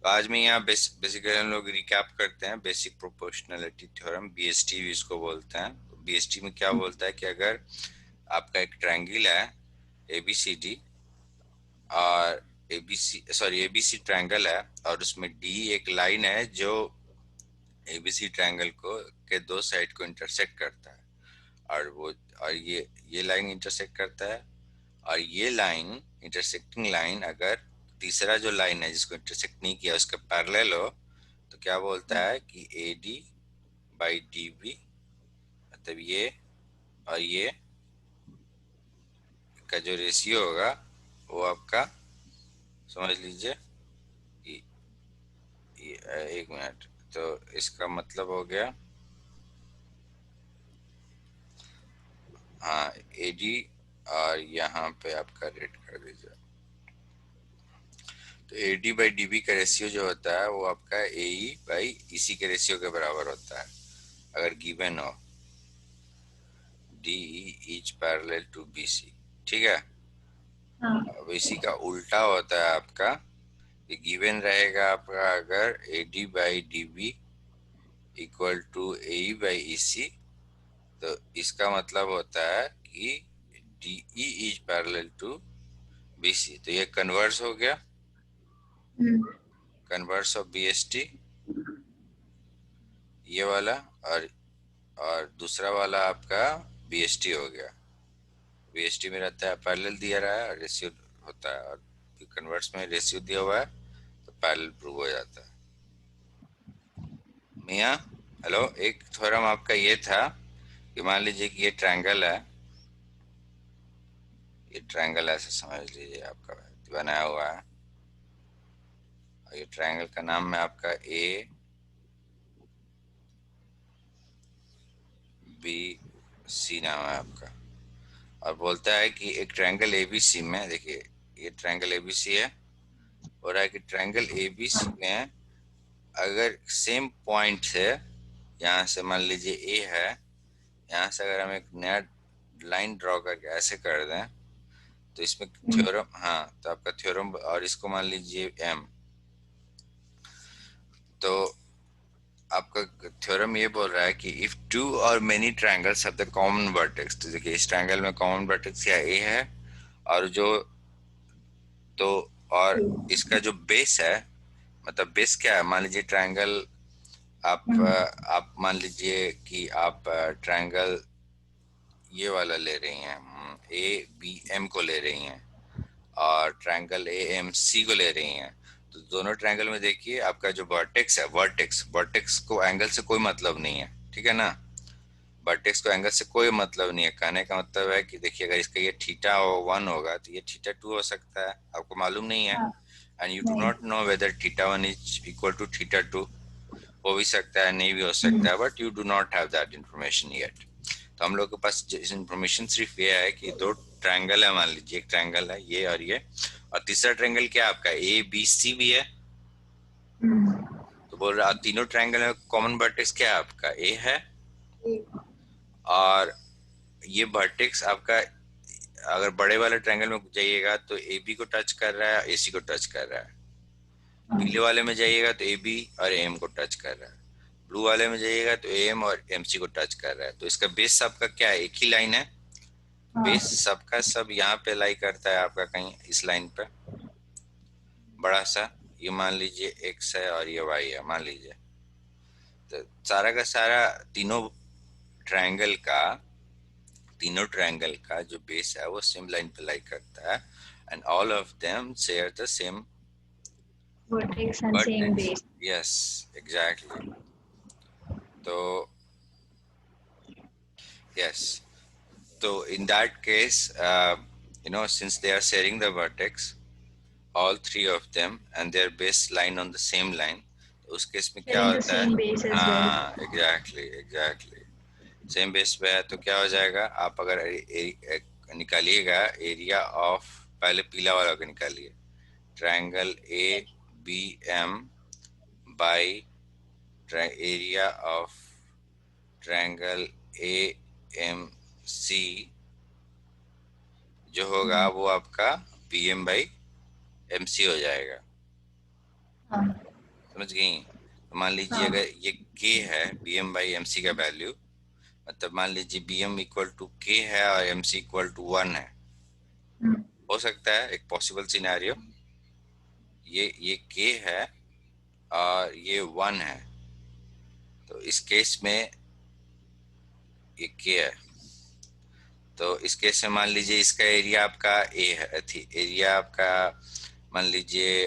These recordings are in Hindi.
तो आज में यहाँ बेसिकली हम लोग रिकैप करते हैं बेसिक प्रोपोर्शनलिटी थ्योरम, बीएसटी इसको बोलते हैं। तो बीएसटी में क्या बोलता है कि अगर आपका एक ट्रायंगल है एबीसीडी और एबीसी ट्रायंगल है और उसमें डी एक लाइन है जो एबीसी ट्रायंगल को के दो साइड को इंटरसेक्ट करता है और वो और ये लाइन इंटरसेक्ट करता है और ये लाइन इंटरसेक्टिंग लाइन अगर तीसरा जो लाइन है जिसको इंटरसेक्ट नहीं किया उसके पैरेलल हो तो क्या बोलता है कि A D by D B, मतलब ये और ये का जो रेशियो होगा वो आपका समझ लीजिए। एक मिनट, तो इसका मतलब हो गया, हाँ ए डी और यहाँ पे आपका रेट कर दीजिए। तो A D by D B का रेशियो जो होता है वो आपका ए ई बाई ई सी के रेशियो के बराबर होता है अगर गिवन हो D E is parallel to B C. ठीक है। हाँ। अब इसी का उल्टा होता है आपका, ये गिवन रहेगा आपका अगर A D by D B equal to A E by E C, तो इसका मतलब होता है कि D E is parallel to B C. तो ये कन्वर्स हो गया, converse of B S T ये वाला, और दूसरा वाला आपका बी एस टी हो गया। बी एस टी में रहता है पैरेलल दिया रहा है और रेशियो होता है, और कन्वर्स में रेशियो दिया हुआ है तो पैरेलल प्रूव हो जाता है। मियाँ हेलो, एक थ्योरम आपका ये था कि मान लीजिए कि ये ट्रायंगल है, ये ट्रायंगल ऐसे समझ लीजिए आपका बनाया हुआ है और ये ट्रायंगल का नाम है आपका ए बी सी नाम है आपका, और बोलता है कि एक ट्रायंगल एबीसी में, देखिए ये ट्रायंगल एबीसी है और है कि ट्रायंगल एबीसी में अगर सेम पॉइंट है, यहाँ से मान लीजिए ए है, यहाँ से अगर हम एक नया लाइन ड्रॉ करके ऐसे कर दें तो इसमें थ्योरम, हाँ तो आपका थ्योरम, और इसको मान लीजिए एम, तो आपका थ्योरम ये बोल रहा है कि इफ टू और many triangles have the common vertex, तो देखिए इस ट्रायंगल में कॉमन वर्टेक्स या ए है और जो, तो और इसका जो बेस है, मतलब बेस क्या है, मान लीजिए ट्रायंगल आप मान लीजिए कि आप ट्रायंगल ये वाला ले रही हैं, ए बी एम को ले रही हैं और ट्रायंगल ए एम सी को ले रही हैं, तो दोनों ट्रायंगल में देखिए आपका जो वर्टेक्स है, वर्टेक्स को एंगल से कोई मतलब नहीं है, ठीक है ना। वर्टेक्स को एंगल से कोई मतलब नहीं है, कहने का मतलब है कि देखिए अगर इसका ये थीटा हो 1 होगा तो ये थीटा 2 हो सकता है, आपको मालूम नहीं है, and you do not know whether theta 1 is equal to theta 2, हो भी सकता है नहीं भी हो सकता है, but you do not have that information yet. तो हम लोग के पास इंफॉर्मेशन सिर्फ ये है कि दो ट्रायंगल है, मान लीजिए एक ट्रायंगल है ये और तीसरा ट्रायंगल क्या आपका ए बी सी भी है, तो बोल रहा तीनों ट्रायंगल में कॉमन वर्टेक्स क्या है आपका ए है, और ये वर्टेक्स आपका अगर बड़े वाले ट्रायंगल में जाइएगा तो ए बी को टच कर रहा है, ए सी को टच कर रहा है, पीले वाले में जाइएगा तो ए बी और एम को टच कर रहा है, ब्लू वाले में जाइएगा तो एम और एम सी को टच कर रहा है, तो इसका बेस सबका क्या है, एक ही लाइन है, बेस सबका सब यहाँ पे लाई करता है आपका कहीं इस लाइन पे बड़ा सा, ये मान लीजिए एक्स है और ये वाई है मान लीजिए, तो सारा का सारा तीनों ट्रायंगल का जो बेस है वो सेम लाइन पे लाई करता है, and all of them share the same vertex and same vertex. base. Yes exactly. तो yes, so in that case since they are sharing the vertex all three of them and their base line on the same line, तो उस केस में क्या Sharing the होता है, same base as well. हाँ एग्जैक्टली सेम बेस पे है, तो क्या हो जाएगा, आप अगर निकालिएगा एरिया ऑफ, पहले पीला वाला को निकालिए, triangle A B M by area of triangle A M C जो होगा वो आपका P M by M C हो जाएगा। हाँ। समझ गई? तो मान लीजिए हाँ। अगर ये के है, B M by M C का वैल्यू, मतलब मान लीजिए बी एम इक्वल टू के है और एम सी इक्वल टू 1 है। हम्म। हो सकता है एक पॉसिबल सिनेरियो, ये के है और ये 1 है, तो इस केस में ये के है, तो इस केस में मान लीजिए इसका एरिया आपका ए है, थी एरिया आपका, मान लीजिए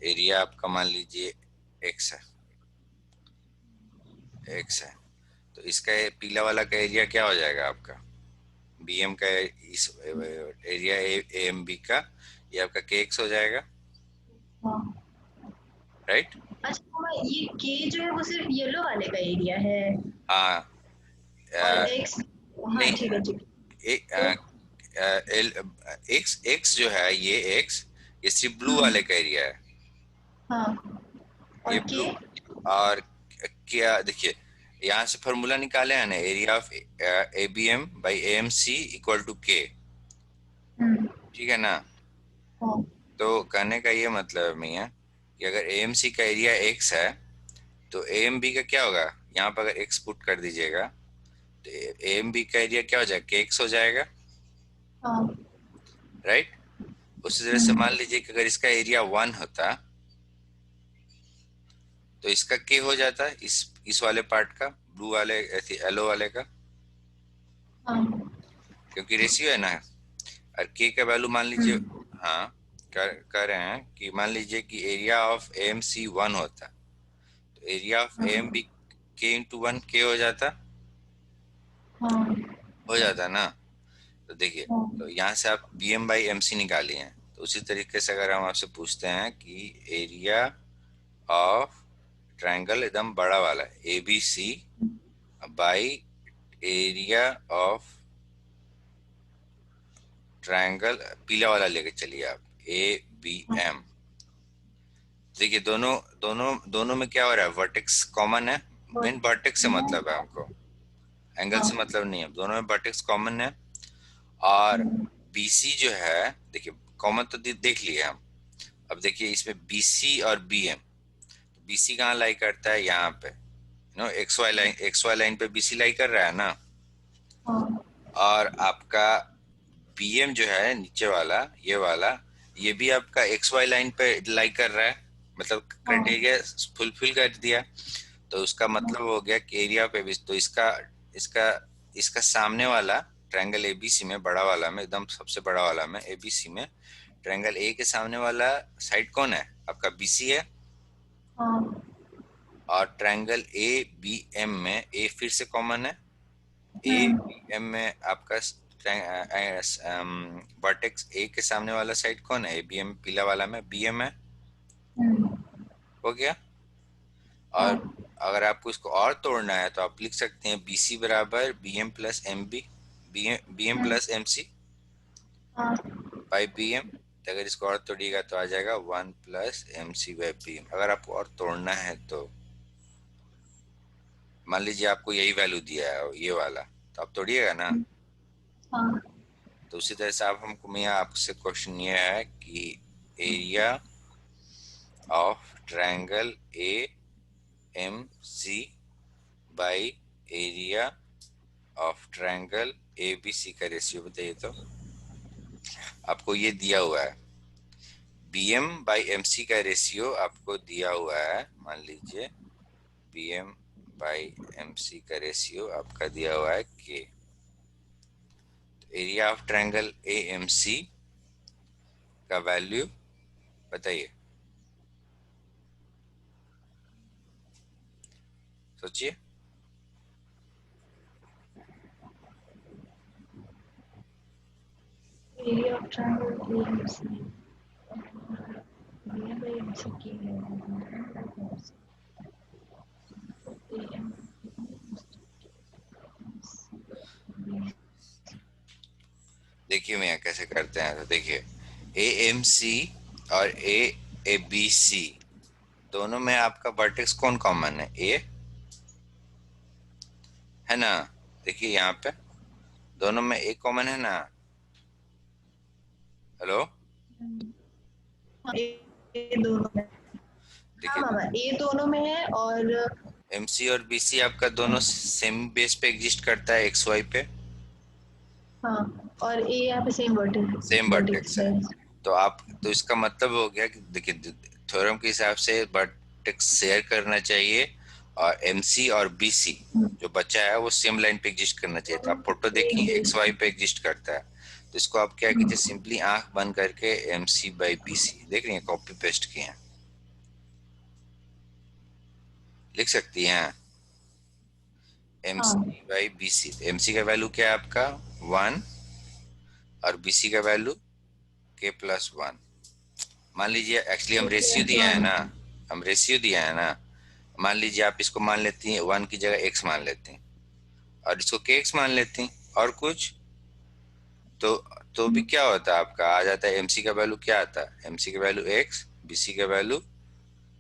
एरिया आपका मान लीजिए एक्स है, एक्स है। तो इसका पीला वाला का एरिया क्या हो जाएगा आपका, बी एम का, इस एरिया ए एम बी का, ये आपका के एक्स हो जाएगा, हाँ। राइट? अच्छा ये के जो है वो सिर्फ येलो वाले का एरिया है हाँ। और अ, एक्स। हाँ नहीं, ठीक है ठीक है। एक तो एल एक्स एक्स जो है, ये एक्स, ये सिर्फ ब्लू वाले हम्म। का एरिया है, हाँ ये और ब्लू। के। और क्या देखिए, यहाँ से फॉर्मूला निकाले हैं ना, area of A B M by A M C equal to K, hmm. ठीक है ना? हाँ। तो कहने का ये मतलब नहीं है कि अगर ए एम सी का एरिया एक्स है तो ए एम बी का क्या होगा, यहाँ पर अगर एक्स पुट कर दीजिएगा तो ए एम बी का एरिया क्या हो जाएगा, के एक्स हो जाएगा, हाँ। राइट? उसी तरह से हम्म। मान लीजिए कि अगर इसका एरिया 1 होता तो इसका के हो जाता, इस वाले पार्ट का, ब्लू वाले येलो वाले का, हाँ। क्योंकि रेशियो है ना। और के का वैल्यू मान लीजिए, हम्म। हाँ, कर रहे हैं कि मान लीजिए कि area of A M C 1 होता तो एरिया ऑफ ए एम हाँ। बी के इंटू 1 के हाँ। हो जाता ना। तो देखिए, तो हाँ। यहाँ से आप B M by M C निकाली हैं, तो उसी तरीके से अगर हम आपसे पूछते हैं कि एरिया ऑफ ट्रायंगल एकदम बड़ा वाला A B C by area of triangle पीला वाला लेके चलिए आप ए बी हाँ। एम। देखिए दोनों दोनों दोनों में क्या हो रहा है, वर्टेक्स कॉमन है, और मेन वर्टेक्स से मतलब है हमको, एंगल से हाँ। मतलब नहीं है, दोनों में वर्टेक्स कॉमन है। और हम्म। बीसी जो है, देखिए कॉमन तो देख लिए हम। अब देखिए इसमें बीसी और बीएम, बीसी कहाँ लाई करता है, यहाँ पे नो एक्स वाई लाइन पे बीसी लाई कर रहा है ना। हाँ। और आपका बीएम जो है नीचे वाला, ये वाला, ये भी आपका एक्स वाई लाइन पे लाई कर रहा है, मतलब हाँ। क्राइटेरिया फुलफिल कर दिया। तो उसका हाँ। मतलब हो गया कि एरिया पे भी, तो इसका इसका इसका सामने वाला ट्रायंगल एबीसी में, बड़ा वाला में, एकदम सबसे बड़ा वाला में, एबीसी में ट्रायंगल ए के सामने वाला साइड कौन है, आपका बीसी है। हाँ। और ट्रायंगल ए बी एम में ए फिर से कॉमन है, ए हम्म। बी एम में आपका वर्टेक्स ए के सामने वाला साइड कौन है, ए बी एम पीला वाला में बी एम है, हम्म। हो गया। और हाँ। अगर आपको इसको और तोड़ना है तो आप लिख सकते हैं बी सी बराबर B M plus M B, B M hmm. Plus M C हाँ। By B M. तो अगर इसको और तोड़िएगा तो आ जाएगा 1 plus M C by B M, अगर आपको और तोड़ना है तो। मान लीजिए आपको यही वैल्यू दिया है ये वाला, तो आप तोड़िएगा ना। हाँ। तो उसी तरह से आप हमको, मैं आपसे क्वेश्चन ये है कि area of triangle A M C by area of triangle A B C का रेशियो बताइए। तो आपको ये दिया हुआ है, B M by M C का रेशियो आपको दिया हुआ है, मान लीजिए B M by M C का रेशियो आपका दिया हुआ है K. Area of triangle A M C का वैल्यू बताइए, सोचिए। एरिया ऑफ ट्रायंगल एएमसी दिया by एमसी की एएम। देखिए मैं कैसे करते हैं, तो देखिए ए एम सी और ए बी सी दोनों में आपका वर्टेक्स कौन कॉमन है, ए है ना। देखिए यहाँ पे दोनों में ए कॉमन है ना। हेलो, ए दोनों में। हाँ देखिए मामा, ए दोनों में है और एमसी और बीसी आपका दोनों सेम बेस पे एग्जिस्ट करता है एक्स वाई पे, हाँ, और ए यहाँ पे सेम सेम वर्टेक्स वर्टेक्स है। है। तो आप तो इसका मतलब हो गया कि देखिए थ्योरम के हिसाब से वर्टेक्स शेयर करना चाहिए और एमसी और बीसी जो बचा है वो सेम लाइन पे एग्जिस्ट करना चाहिए। तो आप फोटो एक देखिए एक्स बेस वाई पे। पे एग्जिस्ट करता है। तो इसको आप क्या कीजिए, सिंपली आंख बंद करके एमसी बाई बीसी देख रही हैं, कॉपी पेस्ट किए हैं, लिख सकती हैं एम हाँ, C by B C. M C का वैल्यू क्या है आपका 1 और बी सी का वैल्यू के प्लस 1। मान लीजिए एक्चुअली हम ए रेशियो प्लस दिया है वन। ना, हम रेशियो दिया है ना। मान लीजिए आप इसको मान लेती हैं 1 की जगह x मान लेती हैं और इसको के एक्स मान लेती हैं और कुछ तो भी क्या होता है आपका, आ जाता है एमसी का वैल्यू क्या आता है, एमसी का वैल्यू x, बीसी का वैल्यू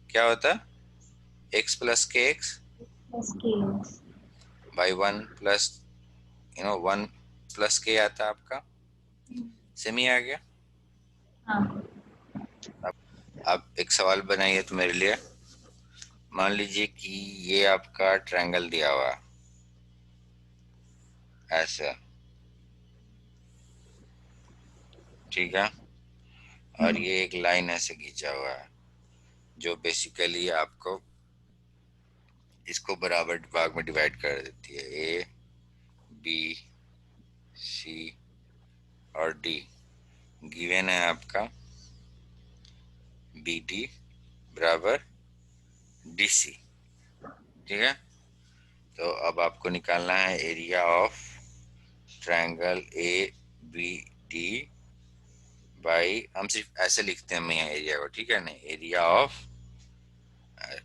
क्या होता है x प्लस के एक्स प्लस के एक्स। बाई 1 प्लस 1 प्लस के आता है आपका। सेमी आ गया। हाँ, अब एक सवाल बनाइए तो मेरे लिए, मान लीजिए कि ये आपका ट्रायंगल दिया हुआ है ऐसा, ठीक है, और ये एक लाइन ऐसे खींचा हुआ है जो बेसिकली आपको इसको बराबर भाग में डिवाइड कर देती है, ए बी सी और डी। गिवन है आपका बी डी बराबर डी सी, ठीक है। तो अब आपको निकालना है area of triangle A B D by, हम सिर्फ ऐसे लिखते हैं हम यहाँ एरिया को, ठीक है ना, एरिया ऑफ,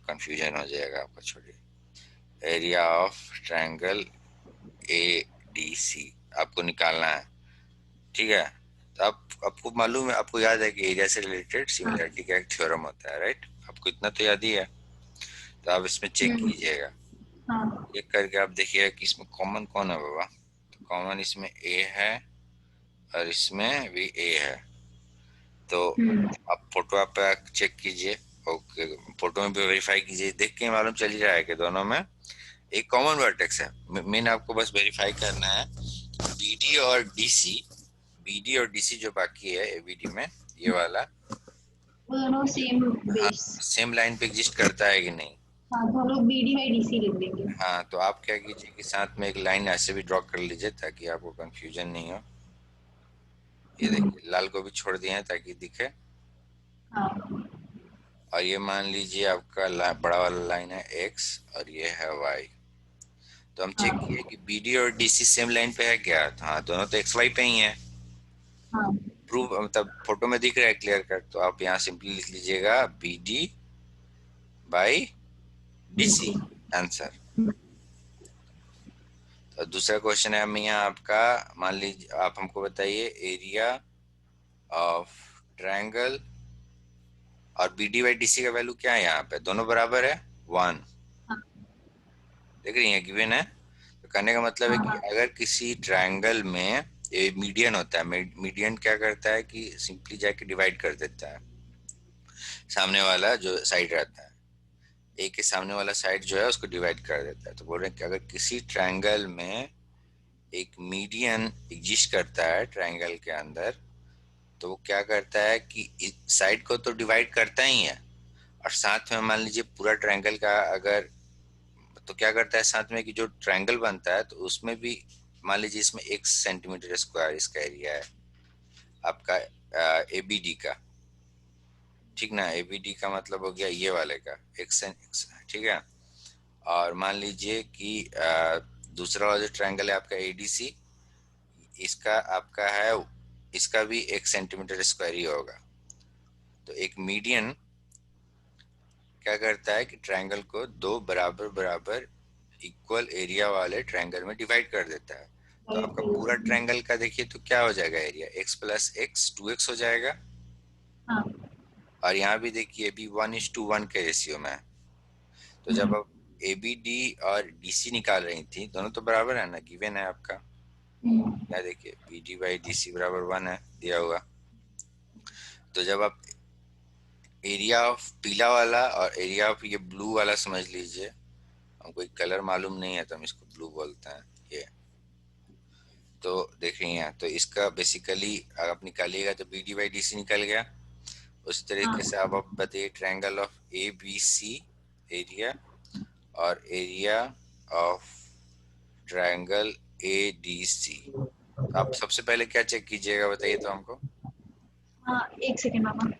कंफ्यूजन हो जाएगा आपका, छोड़िए, area of triangle A D C आपको निकालना है, ठीक है। तो आप आपको मालूम है, आपको याद है कि एरिया से रिलेटेड हाँ, सिमिलरिटी का एक थ्योरम होता है, राइट, आपको इतना तो याद ही है। तो आप इसमें चेक कीजिएगा, हाँ, चेक करके आप देखिएगा कि इसमें कॉमन कौन है बाबा। तो कॉमन इसमें ए है और इसमें भी ए है। तो आप फोटो आप चेक कीजिए, ओके, फोटो में भी वेरीफाई कीजिए, देख के मालूम चल ही रहा है कि दोनों में एक कॉमन वर्टेक्स है। मेन आपको बस वेरीफाई करना है बीडी और डीसी, बीडी और डीसी जो बाकी है एबीडी में, ये वाला, वो दोनों सेम हाँ, बेस। सेम लाइन पे एग्जिस्ट करता है कि नहीं। हाँ, तो हम लोग B D by D C लिख देंगे। हाँ, तो आप क्या कीजिए कि साथ में एक लाइन ऐसे भी ड्रॉ कर लीजिए ताकि आपको कंफ्यूजन नहीं हो। ये देखिए लाल को भी छोड़ दिए हैं ताकि दिखे। हाँ, और ये मान लीजिए आपका बड़ा वाला लाइन है एक्स और ये है वाई। तो हम चेक हाँ, किए कि बीडी और डीसी सेम लाइन पे है क्या, तो हाँ दोनों तो एक्स वाई पे ही है। हाँ, प्रूफ मतलब फोटो में दिख रहा है क्लियर कट, तो आप यहाँ सिंपली लिख लीजिएगा B D by D D C, C. Answer. तो दूसरा क्वेश्चन है हम यहाँ आपका, मान लीजिए आप हमको बताइए एरिया ऑफ ट्रायंगल, और B D by D C का वैल्यू क्या है, यहाँ पे दोनों बराबर है 1, हाँ, देख रही है गिवन है। तो कहने का मतलब है हाँ, कि हाँ, अगर किसी ट्रायंगल में ये मीडियन होता है, मीडियन क्या करता है कि सिंपली जाके डिवाइड कर देता है सामने वाला जो साइड रहता है, ए के सामने वाला साइड जो है उसको डिवाइड कर देता है। तो बोल रहे हैं कि अगर किसी ट्रायंगल में एक मीडियन एग्जिस्ट करता है ट्रायंगल के अंदर, तो वो क्या करता है कि साइड को तो डिवाइड करता ही है और साथ में मान लीजिए पूरा ट्रायंगल का अगर, तो क्या करता है साथ में कि जो ट्रायंगल बनता है तो उसमें भी मान लीजिए इसमें 1 सेंटीमीटर स्क्वायर इसका एरिया है आपका एबीडी का, ठीक ना, एबीडी का मतलब हो गया ये वाले का एक सेंट, ठीक है। और मान लीजिए कि दूसरा वाला जो ट्रायंगल है आपका एडीसी, इसका आपका है, इसका भी 1 सेंटीमीटर स्क्वायर ही होगा। तो एक मीडियन क्या करता है कि ट्रायंगल को दो बराबर बराबर इक्वल एरिया वाले ट्रायंगल में डिवाइड कर देता है। तो आपका पूरा ट्रायंगल का देखिए तो क्या हो जाएगा area, x plus x 2x हो जाएगा। हाँ, और यहाँ भी देखिए भी 1:1 के रेशियो में है। तो जब आप ए बी डी और डी सी निकाल रही थी, दोनों तो बराबर है ना, गिवन है आपका, क्या देखिए B D by D C बराबर 1 है दिया हुआ। तो जब आप एरिया ऑफ पीला वाला और एरिया ऑफ ये ब्लू वाला समझ लीजिए। हमको एक कलर मालूम नहीं है तो हम इसको ब्लू बोलते हैं। ये तो देख रही हैं, तो इसका बेसिकली अगर आप निकालिएगा तो B D by D C निकल गया। उसी तरीके से हाँ आप बताइए triangle of A B C area और area of triangle A D C. तो आप सबसे पहले क्या चेक कीजिएगा बताइए तो हमको। हाँ, एक सेकेंड मामा।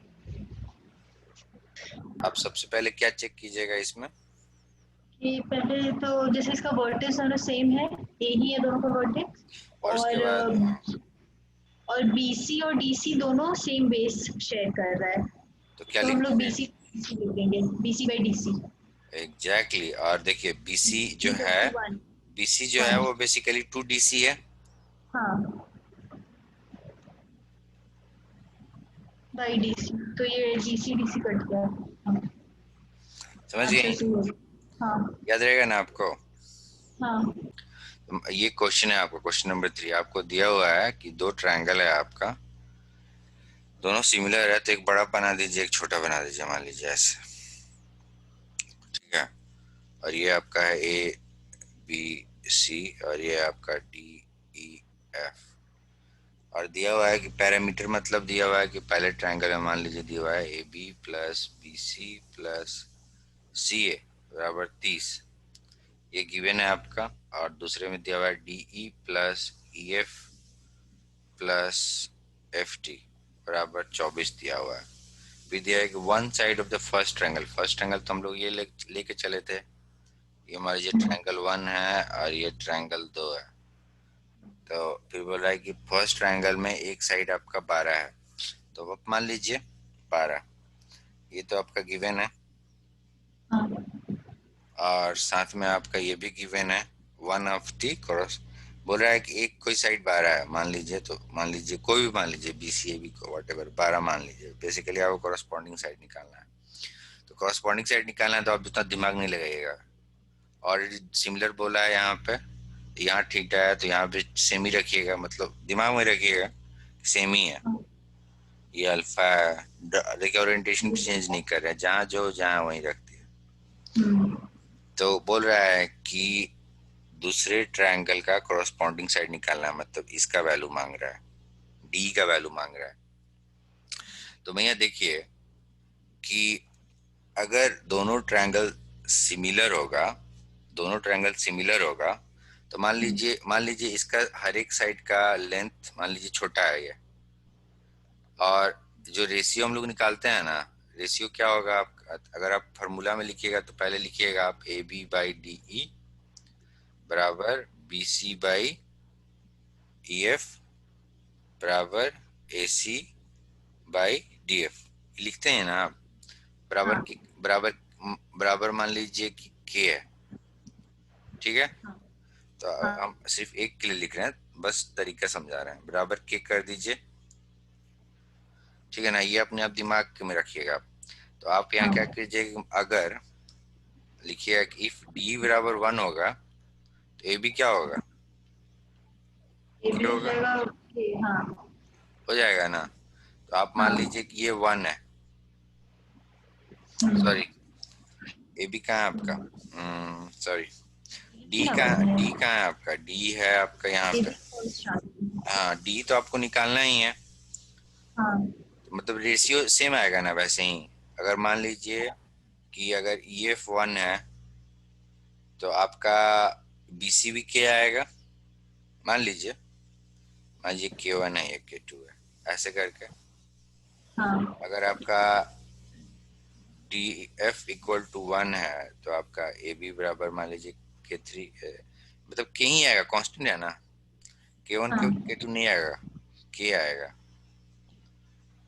आप सबसे पहले क्या चेक कीजिएगा इसमें। कि पहले तो जैसे इसका वर्टेक्स दोनों सेम है, ए ही है दोनों का वर्टेक्स। और उसके और बाद और बीसी और डीसी दोनों सेम बेस शेयर कर रहा है, तो क्या तो हम लोग लिखेंगे। बीसी लिखेंगे, BC by DC exactly exactly। और देखिए बीसी जो इक्वल है, टू वन। बीसी जो है वन, वो बेसिकली टू डीसी है। हाँ, बाई डीसी, तो ये डीसी डीसी कट गया। हाँ, समझ आंसर गई। सही हो गया। हाँ याद रहेगा ना आपको। हाँ ये क्वेश्चन है आपका, क्वेश्चन नंबर 3 आपको दिया हुआ है कि दो ट्रायंगल है आपका, दोनों सिमिलर है, तो एक बड़ा बना दीजिए एक छोटा बना दीजिए, मान लीजिए ऐसे। ठीक है। और ये आपका है ए बी सी और ये आपका डी ई एफ। और दिया हुआ है कि पैरामीटर, मतलब दिया हुआ है कि पहले ट्रायंगल में मान लीजिए दिया हुआ है A B plus B C plus C A बराबर 30, ये गिवन है आपका। और दूसरे में दिया हुआ है D E plus E F plus F T बराबर 24 दिया हुआ है। भी दिया है कि one side of the first triangle, first triangle तो हम लोग ये लेके चले थे, ये हमारे ये ट्रायंगल 1 है और ये ट्रायंगल 2 है। तो फिर बोल रहा है कि फर्स्ट ट्रायंगल में एक साइड आपका 12 है, तो अब मान लीजिए 12, ये तो आपका गिवन है। हाँ और साथ में आपका ये भी गिवन है, वन ऑफ टी क्रॉस। बोल रहा है कि एक कोई साइड 12 है मान लीजिए, तो मान लीजिए कोई भी मान लीजिए बी सी ए बी को वट एवर 12 मान लीजिए। बेसिकली आपको कॉरस्पॉन्डिंग साइड निकालना है, तो कॉरस्पॉन्डिंग साइड निकालना है तो आप जितना दिमाग नहीं लगाइएगा। ऑलरेडी सिमिलर बोला है यहाँ पे, यहाँ थीटा है तो यहाँ पे सेम ही रखिएगा, मतलब दिमाग में रखिएगा सेम ही है। हाँ। ये अल्फा है, देखिए ओरिएंटेशन चेंज नहीं कर रहे हैं, जहाँ जो जहाँ वहीं रखती है। हम्म, तो बोल रहा है कि दूसरे ट्रायंगल का कॉरस्पॉन्डिंग साइड निकालना है, मतलब इसका वैल्यू मांग रहा है, डी का वैल्यू मांग रहा है। तो भैया देखिए कि अगर दोनों ट्रायंगल सिमिलर होगा, दोनों ट्रायंगल सिमिलर होगा, तो मान लीजिए इसका हर एक साइड का लेंथ मान लीजिए छोटा है ये। और जो रेशियो हम लोग निकालते हैं ना, रेशियो क्या होगा आप, अगर आप फार्मूला में लिखिएगा तो पहले लिखिएगा आप A B by D E बराबर B C by E F बराबर A C by D F, लिखते हैं ना आप। बराबर हाँ की बराबर, बराबर मान लीजिए कि के है। ठीक है। हाँ तो हाँ हम सिर्फ एक के लिए लिख रहे हैं, बस तरीका समझा रहे हैं, बराबर के कर दीजिए। ठीक है ना, ये अपने आप दिमाग में रखिएगा आप। तो आप यहाँ क्या हाँ, कीजिएगा, अगर लिखिएगा कि इफ डी बराबर 1 होगा तो ए बी क्या होगा, ये के भी हो होगा, जाएगा। ओके, हाँ। हो जाएगा ना। तो आप मान हाँ, लीजिए कि ये 1 है, हम्म, सॉरी ए बी कहाँ है आपका, सॉरी डी क्या कहाँ, बात है। डी कहाँ है आपका, डी है आपका यहाँ ये पे। भी फर्स्ट स्टार्टिंग। हाँ डी तो आपको निकालना ही है, हाँ, तो मतलब रेशियो सेम आएगा ना वैसे ही। अगर मान लीजिए कि अगर ई एफ 1 है तो आपका बी सी भी के आएगा, मान लीजिए, मान लीजिए के 1 है या के 2 है, ऐसे करके। हाँ, अगर आपका डी एफ इक्वल टू 1 है तो आपका ए बी बराबर मान लीजिए के 3, मतलब के ही आएगा, कांस्टेंट है ना, के 1 हाँ, के 2 नहीं आएगा, के आएगा,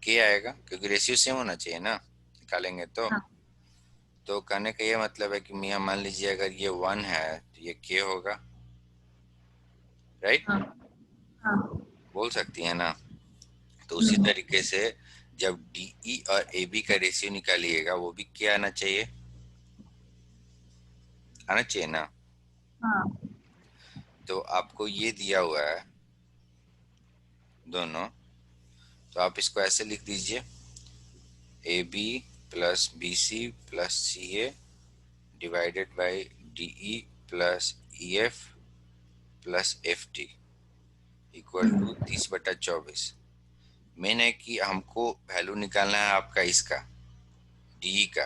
के आएगा क्योंकि रेशियो सेम होना चाहिए ना निकालेंगे तो। हाँ, तो कहने का ये मतलब है कि मियाँ मान लीजिए अगर ये 1 है तो ये के होगा, राइट, हाँ, हाँ, बोल सकती है ना। तो उसी हम्म, तरीके से जब डीई और ए बी का रेशियो निकालिएगा वो भी क्या आना चाहिए, आना चाहिए ना। हाँ, तो आपको ये दिया हुआ है दोनों, तो आप इसको ऐसे लिख दीजिए A B plus B C plus C A divided by D E plus E F plus F T equal to 30/24। Main है कि हमको वैल्यू निकालना है आपका इसका डी का।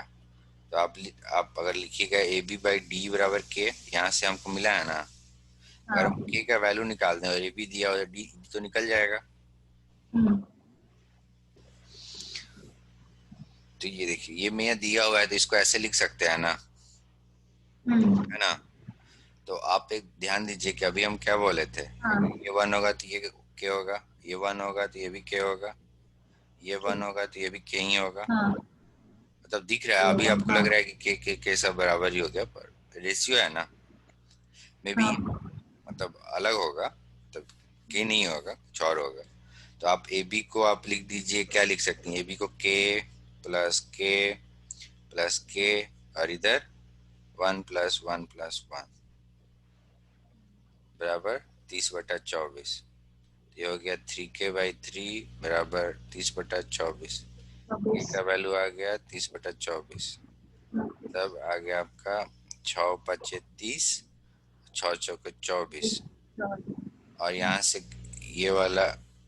तो आप अगर लिखिएगा ए बी बाई डी बराबर के, यहाँ से हमको मिला है ना, अगर हम हाँ। के का वैल्यू निकाल दें और ए बी दिया हो डी तो निकल जाएगा। तो ये देखिए ये मैं दिया हुआ है तो इसको ऐसे लिख सकते हैं ना, है ना। तो आप एक ध्यान दीजिए कि अभी हम क्या बोले थे, हाँ। ये वन होगा तो ये के होगा, ये वन होगा तो ये भी के होगा, ये वन होगा तो ये भी के ही होगा। हाँ। मतलब दिख रहा है अभी आपको हाँ। लग रहा है कि के सब बराबर ही हो गया, पर रेशियो है ना, मे बी हाँ। मतलब अलग होगा, तब के नहीं होगा, कुछ और होगा। तो आप ए बी को आप लिख दीजिए, क्या लिख सकती हैं, ए बी को के प्लस के और इधर 1 + 1 + 1 बराबर 30/24। ये हो गया 3k/3 बराबर 30/24। के का वैल्यू आ गया 30/24। तब आ गया आपका 6×5 = 30, 6×4 = 24। और यहाँ से ये वाला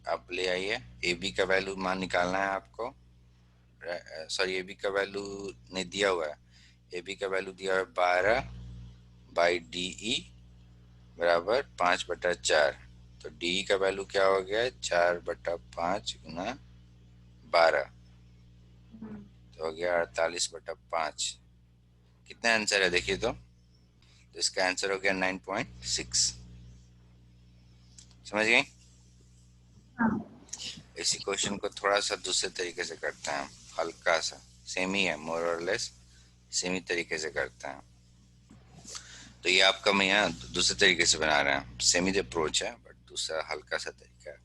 आप ले आइए, ए बी का वैल्यू मान निकालना है आपको। सॉरी ए बी का वैल्यू नहीं दिया हुआ है, ए बी का वैल्यू दिया हुआ है 12/डी ई बराबर 5/4। तो डी का वैल्यू क्या हो गया, 4/5 × 12, तो हो गया 48/5। कितना आंसर है देखिए तो इसका आंसर हो गया 9.6। समझ गए। इसी क्वेश्चन को थोड़ा सा दूसरे तरीके से करते हैं, हल्का सा सेम ही है, मोर और लेस सेम ही तरीके से करते हैं। तो ये आपका मैं यहाँ दूसरे तरीके से बना रहे हैं, सेम ही अप्रोच है बट दूसरा हल्का सा तरीका है।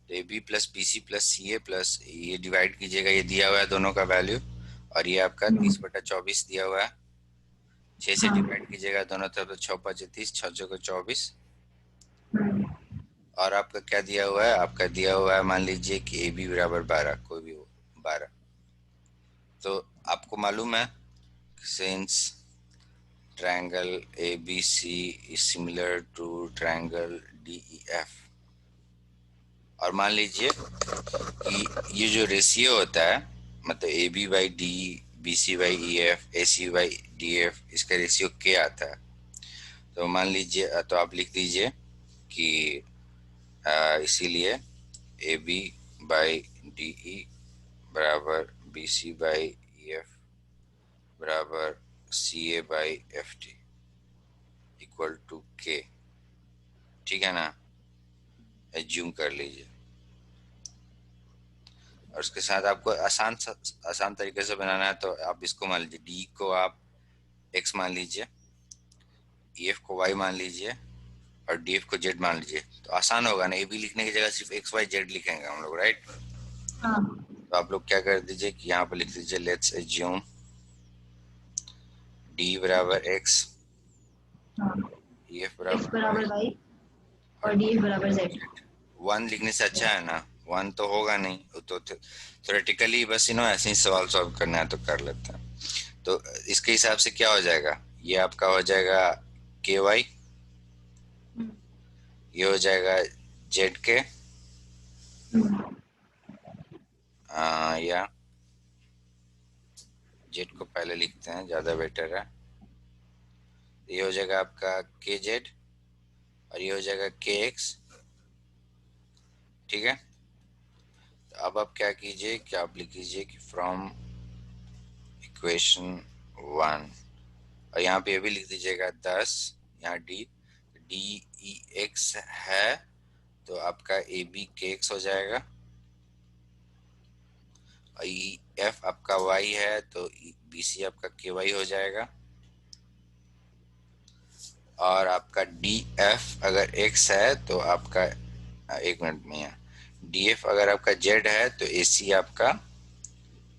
तो A B plus B C plus C A plus ये डिवाइड कीजिएगा, ये दिया हुआ है दोनों का वैल्यू, और ये आपका 30/24 दिया हुआ है। 6 से डिवाइड कीजिएगा दोनों तरफ, तो 6×5 = 30, 6×24। और आपका क्या दिया हुआ है, आपका दिया हुआ है मान लीजिए कि ए बी बराबर 12, कोई भी हो 12। तो आपको मालूम है since triangle A B C is similar to triangle D E F, और मान लीजिए कि ये जो रेशियो होता है, मतलब A B by D, B C by E F, A C by D F, इसका रेशियो के आता है। तो मान लीजिए, तो आप लिख दीजिए कि इसीलिए A B by D E बराबर B C by E F बराबर C A by F T equal to K. ठीक है ना, एज्यूम कर लीजिए। और उसके साथ आपको आसान तरीके से बनाना है, तो आप इसको मान लीजिए, डी को आप एक्स मान लीजिए, ई एफ को वाई मान लीजिए, और डी एफ को जेड मान लीजिए। तो आसान होगा ना, ए बी लिखने की जगह सिर्फ एक्स वाई जेड लिखेंगे हम लोग, राइट। तो आप लोग क्या कर दीजिए कि यहाँ पर लिख दीजिए, लेट्स एज्यूम डी बराबर एक्स, ई एफ बराबर वाई, और डी बराबर जेड। 1 लिखने से अच्छा है ना, 1 तो होगा नहीं, तो थ्योरेटिकली बस ऐसे ही सवाल सॉल्व करना है तो कर लेते हैं। तो इसके हिसाब से क्या हो जाएगा, ये आपका हो जाएगा के वाई, ये हो जाएगा जेड के, या जेड को पहले लिखते हैं, ज्यादा बेटर है। ये हो जाएगा आपका के जेड, और ये हो जाएगा के एक्स। ठीक है। तो अब आप क्या कीजिए कि आप लिख लीजिए कि फ्रॉम इक्वेशन 1, और यहाँ पे ये भी लिख दीजिएगा 10, यहाँ डी डी ई एक्स है तो आपका ए बी के एक्स हो जाएगा, और ई एफ आपका वाई है तो बी सी आपका के वाई हो जाएगा, और आपका डी एफ अगर एक्स है तो आपका, एक मिनट में, यहाँ डी एफ अगर आपका जेड है तो ए सी आपका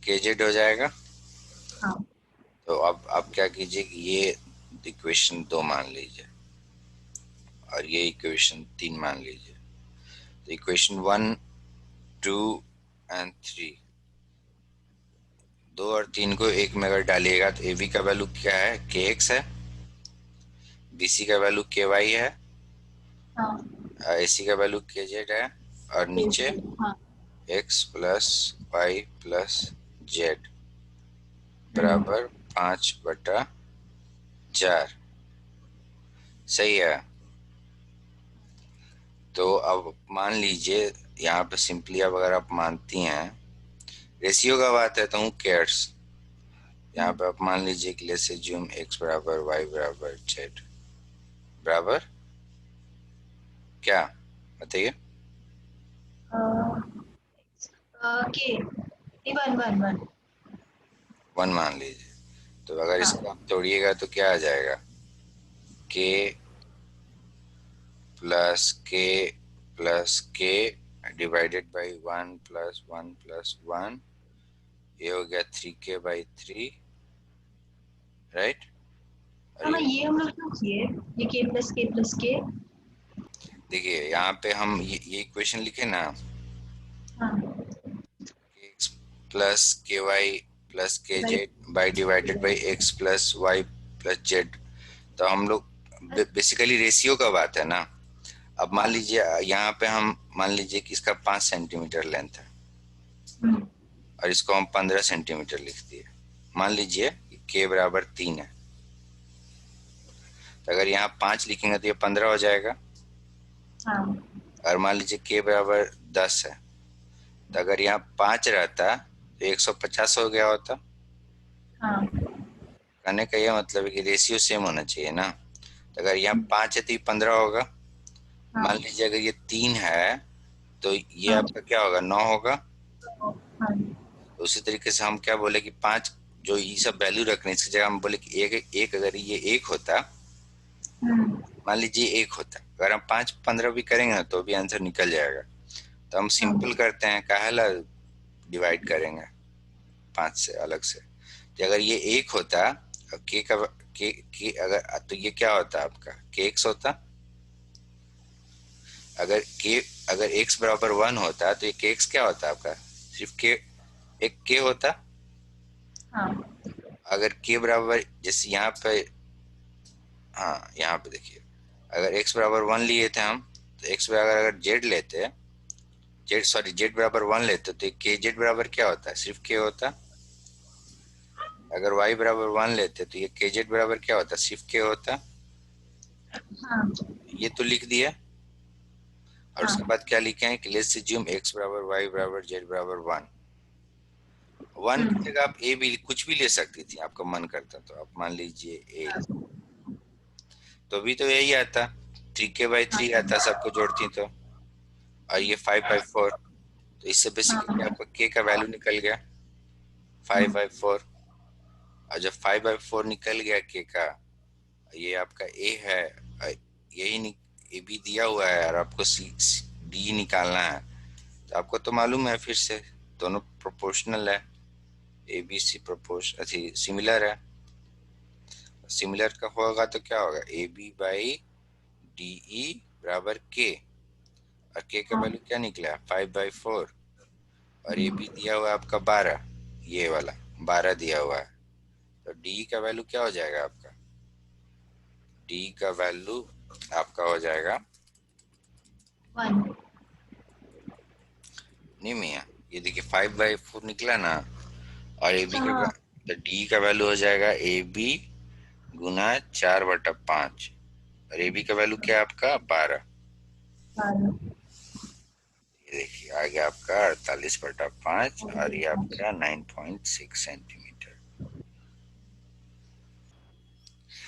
के जेड हो जाएगा। तो अब आप क्या कीजिए कि ये इक्वेशन 2 मान लीजिए, और ये इक्वेशन 3 मान लीजिए। तो इक्वेशन 1, 2 एंड 3 2 और 3 को एक में अगर डालिएगा तो ए बी का वैल्यू क्या है, के एक्स है, बी सी का वैल्यू के वाई है, हाँ। ए सी का वैल्यू के जेड है, और नीचे हाँ। X plus Y plus Z hmm. बराबर 5/4। सही है। तो अब मान लीजिए यहाँ पे सिंपली अब अगर आप मानती हैं रेशियो का बात है तो हूँ केयर्स, यहाँ पे आप मान लीजिए कि लेट्स अज्यूम एक्स बराबर वाई बराबर जेड बराबर क्या, बताइए। के वन वन वन। 1 मान लीजिए। तो अगर हाँ। इसको आप तोड़िएगा तो क्या आ जाएगा, के प्लस के डिवाइडेड बाई 1 + 1 + 1, ये हो गया 3k/3, राइट। और हाँ, ये ये हम लोग क्यों किए? ये के प्लस के। देखिए यहाँ पे हम ये इक्वेशन लिखे ना, हाँ। X plus K Y plus K by. Z by divided by X plus Y plus Z. तो हम लोग बेसिकली रेशियो का बात है ना। अब मान लीजिए यहाँ पे हम मान लीजिए कि इसका 5 सेंटीमीटर लेंथ है हम्म। और इसको हम 15 सेंटीमीटर लिख दिए। मान लीजिए के बराबर 3 है, तो अगर यहाँ 5 लिखेंगे तो ये 15 हो जाएगा। हाँ। और मान लीजिए के बराबर 10 है, तो अगर यहाँ 5 रहता तो 150 हो गया होता। हाँ। कहने का ये मतलब है कि रेशियो सेम होना चाहिए ना। तो अगर यहाँ 5 है तो ये 15 होगा। मान हाँ। लीजिए अगर ये 3 है तो ये हाँ। आपका क्या होगा, 9 होगा। हाँ। तो उसी तरीके से हम क्या बोले कि 5 जो ये सब वैल्यू रखने इसकी जगह हम बोले कि एक एक अगर ये 1 होता, हम्म। मान लीजिए 1 होता, अगर हम 5 × 15 भी करेंगे ना तो भी आंसर निकल जाएगा। तो हम सिंपल हाँ। करते हैं, काहेला डिवाइड करेंगे 5 से अलग से। तो अगर ये 1 होता के का के अगर तो ये क्या होता आपका के एक्स होता। अगर के अगर एक्स बराबर 1 होता तो ये के एक्स क्या होता आपका, सिर्फ के एक के होता। हाँ। अगर के बराबर जैसे यहाँ पे, हाँ यहाँ पे देखिए, अगर x बराबर 1 लिए थे हम, तो x बराबर अगर जेड लेते, जेड बराबर 1 लेते तो के जेड बराबर क्या होता है, सिर्फ के होता। अगर y बराबर 1 लेते तो ये के जेड बराबर क्या होता, सिर्फ के होता। हाँ। ये तो लिख दिया। और उसके हाँ। बाद क्या लिखे हैं कि लेट्स अज्यूम x बराबर y बराबर z बराबर 1। 1 की हम्म। जगह आप ए भी कुछ भी ले सकती थी, आपका मन करता तो आप मान लीजिए ए, तो भी तो यही आता, 3k/3 आता सबको जोड़ती तो। और ये 5/4, तो इससे बेसिकली हाँ। आपका के का वैल्यू निकल गया 5/4। और जब 5/4 निकल गया के का, ये आपका ए है, यही ए बी दिया हुआ है और आपको सी डी निकालना है। तो आपको तो मालूम है फिर से दोनों प्रोपोर्शनल है, ए बी सी प्रोपोर्शन अच्छी सिमिलर है। सिमिलर का होगा तो क्या होगा, A B by D E बराबर के, और के का वैल्यू क्या निकला 5/4। और ये भी दिया हुआ है आपका 12, ये वाला 12 दिया हुआ है। तो डी का वैल्यू क्या हो जाएगा आपका, डी का वैल्यू आपका हो जाएगा, वन। नहीं मियाँ, ये देखिए 5/4 निकला ना। और ए बी अच्छा। का, हाँ। तो डी का वैल्यू हो जाएगा ए बी गुना 4/5। और ए बी का वैल्यू क्या है आपका 12। बारह। ये देखिए आ गया आपका 48/5 और ये आपका 9.6 सेंटीमीटर।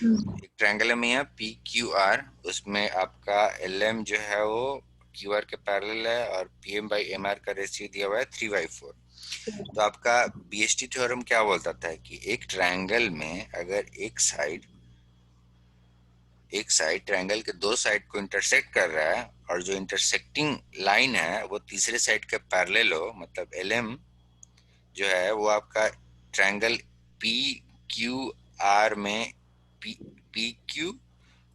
एक ट्रायंगल है मियाँ पी क्यू आर, उसमें आपका एल एम जो है वो क्यू आर के पैरेलल है और P M by M R का रेशियो दिया हुआ है 3/4। तो आपका बी एस टी थ्योरम क्या बोलता था कि एक ट्रायंगल में अगर एक साइड ट्रायंगल के दो साइड को इंटरसेक्ट कर रहा है और जो इंटरसेक्टिंग लाइन है वो तीसरे साइड के पैरेलल हो, मतलब एल एम जो है वो आपका ट्रायंगल पी क्यू आर में पी पी क्यू